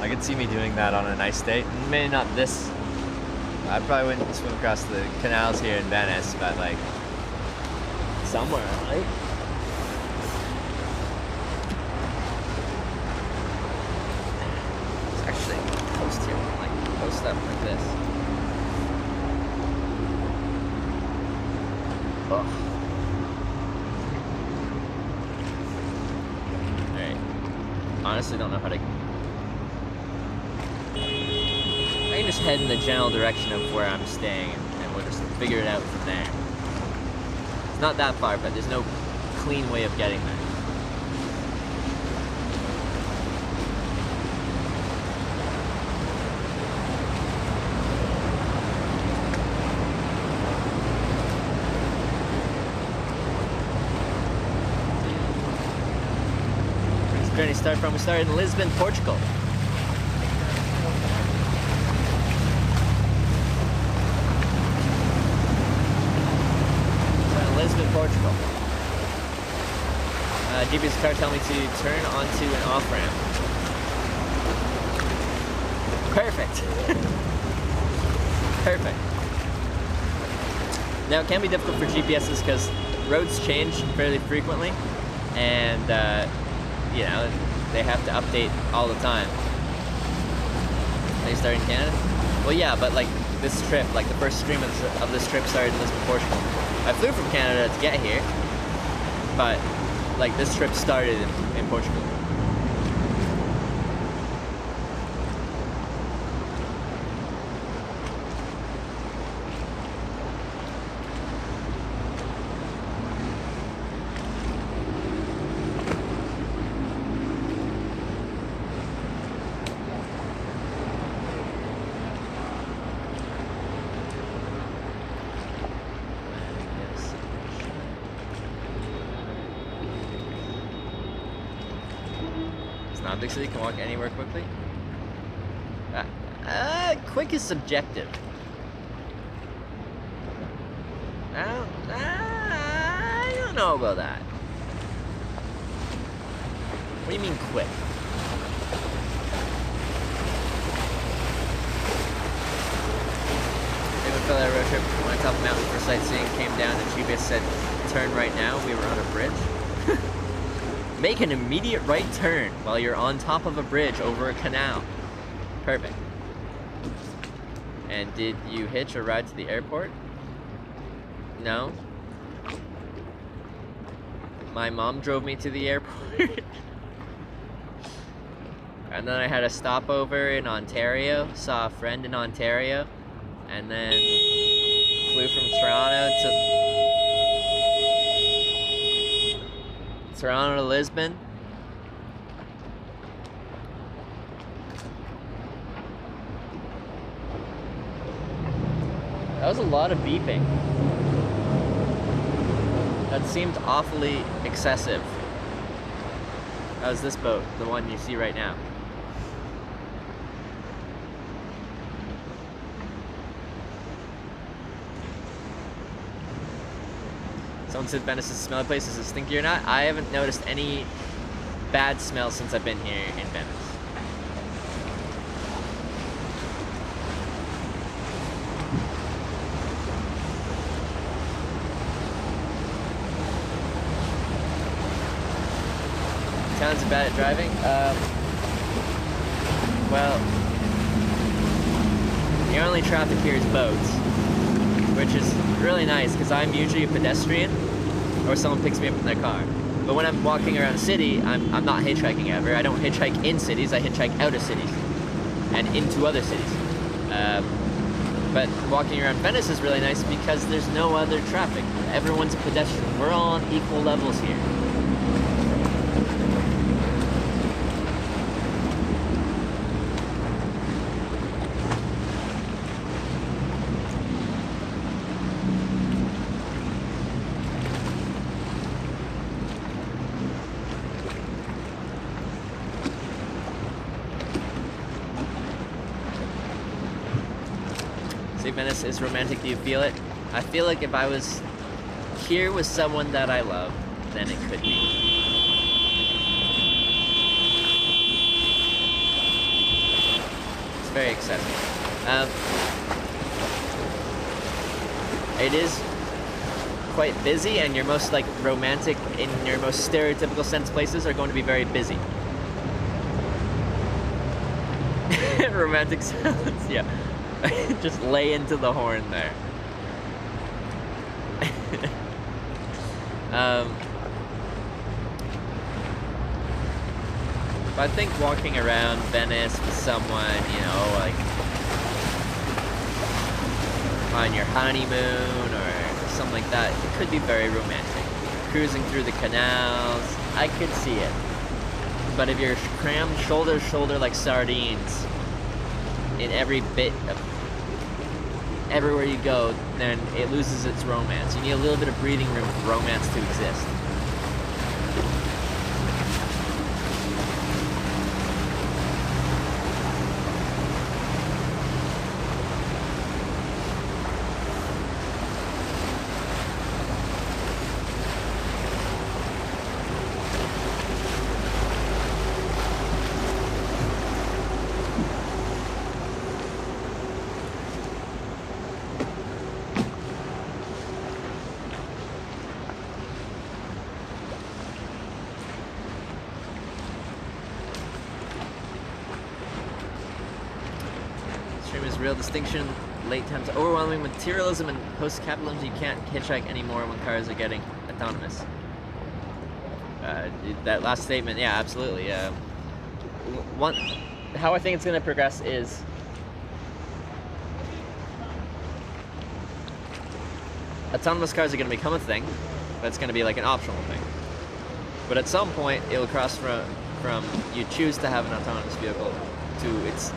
Speaker 8: I could see me doing that on a nice day. Maybe not this. I probably wouldn't swim across the canals here in Venice, but like somewhere, right? It's actually a coast here, like post up like this. Ugh. Honestly don't know how to. I can just head in the general direction of where I'm staying and we'll just figure it out from there. It's not that far, but there's no clean way of getting there. Journey start from? We started in Lisbon, Portugal. Lisbon, Portugal. GP's car telling me to turn onto an off ramp. Perfect. Perfect. Now, it can be difficult for GPSs because roads change fairly frequently, and you know, they have to update all the time. They start in Canada? Well, yeah, but like this trip, like the first stream of this trip started in Lisbon, Portugal. I flew from Canada to get here, but like this trip started in Portugal. Big city can walk anywhere quickly. Quick is subjective. I don't know about that. What do you mean quick? David fell out road trip on top of the mountain for sightseeing, came down and GPS said, turn right now. We were on a bridge. Make an immediate right turn while you're on top of a bridge over a canal. Perfect. And did you hitch a ride to the airport? No. My mom drove me to the airport. And then I had a stopover in Ontario, saw a friend in Ontario, and then flew from Toronto to Lisbon. That was a lot of beeping. That seemed awfully excessive. That was this boat, the one you see right now. Someone said Venice is a smelly place. Is it stinky or not? I haven't noticed any bad smell since I've been here in Venice. Town's bad at driving? Well, the only traffic here is boats, which is really nice because I'm usually a pedestrian or someone picks me up in their car. But when I'm walking around a city, I'm not hitchhiking ever. I don't hitchhike in cities, I hitchhike out of cities and into other cities. But walking around Venice is really nice because there's no other traffic. Everyone's a pedestrian. We're all on equal levels here. Venice is romantic. Do you feel it? I feel like if I was here with someone that I love, then it could be. It's very excessive. It is quite busy, and your most like romantic, in your most stereotypical sense, places are going to be very busy. Romantic sounds, yeah. Just lay into the horn there. I think walking around Venice with someone, you know, like on your honeymoon or something like that, it could be very romantic. Cruising through the canals, I could see it. But if you're crammed shoulder to shoulder like sardines in every bit of everywhere you go, then it loses its romance. You need a little bit of breathing room for romance to exist. Streamer's real distinction, late times, overwhelming materialism and post-capitalism. You can't hitchhike anymore when cars are getting autonomous. That last statement, yeah, absolutely. How I think it's going to progress is autonomous cars are going to become a thing, but it's going to be like an optional thing. But at some point, it'll cross from you choose to have an autonomous vehicle to it's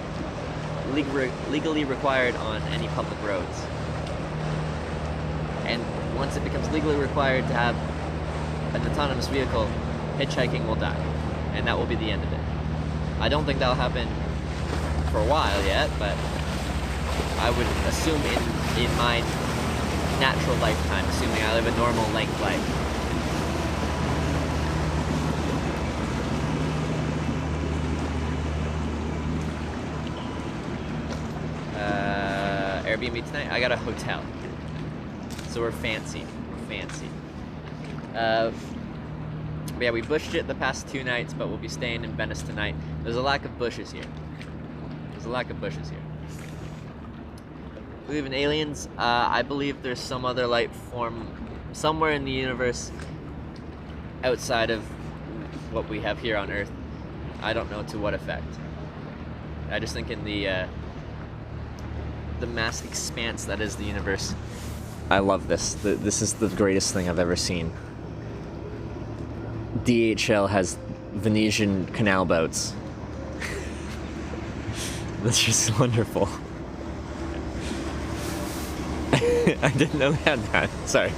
Speaker 8: legally required on any public roads. And once it becomes legally required to have an autonomous vehicle, hitchhiking will die. And that will be the end of it. I don't think that'll happen for a while yet, but I would assume in my natural lifetime, assuming I live a normal length life. Airbnb tonight? I got a hotel. So we're fancy. But yeah, we bushed it the past 2 nights, but we'll be staying in Venice tonight. There's a lack of bushes here. Believe in aliens? I believe there's some other life form somewhere in the universe outside of what we have here on Earth. I don't know to what effect. I just think in the mass expanse that is the universe. I love this. This is the greatest thing I've ever seen. DHL has Venetian canal boats. That's just wonderful. I didn't know they had that. Sorry.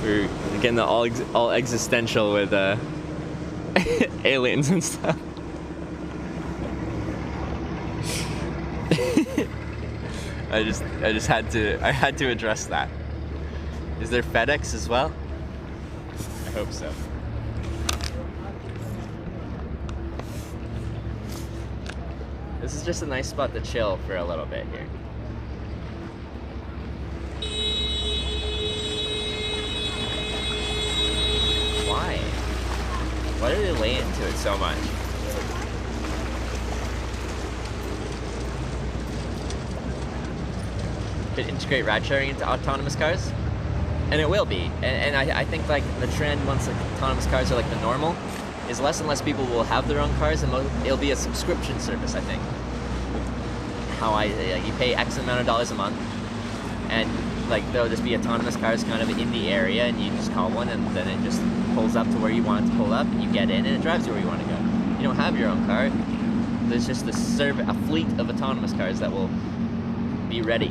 Speaker 8: We're getting all existential with aliens and stuff. I just had to address that. Is there FedEx as well? I hope so. This is just a nice spot to chill for a little bit here. Why? Why did they lay into it so much? Could integrate ride sharing into autonomous cars, and it will be. And I think like the trend once like autonomous cars are like the normal, is less and less people will have their own cars, and it'll be a subscription service. I think. You pay X amount of dollars a month, and like there'll just be autonomous cars kind of in the area, and you just call one, and then it just pulls up to where you want it to pull up, and you get in, and it drives you where you want to go. You don't have your own car. There's just a fleet of autonomous cars that will be ready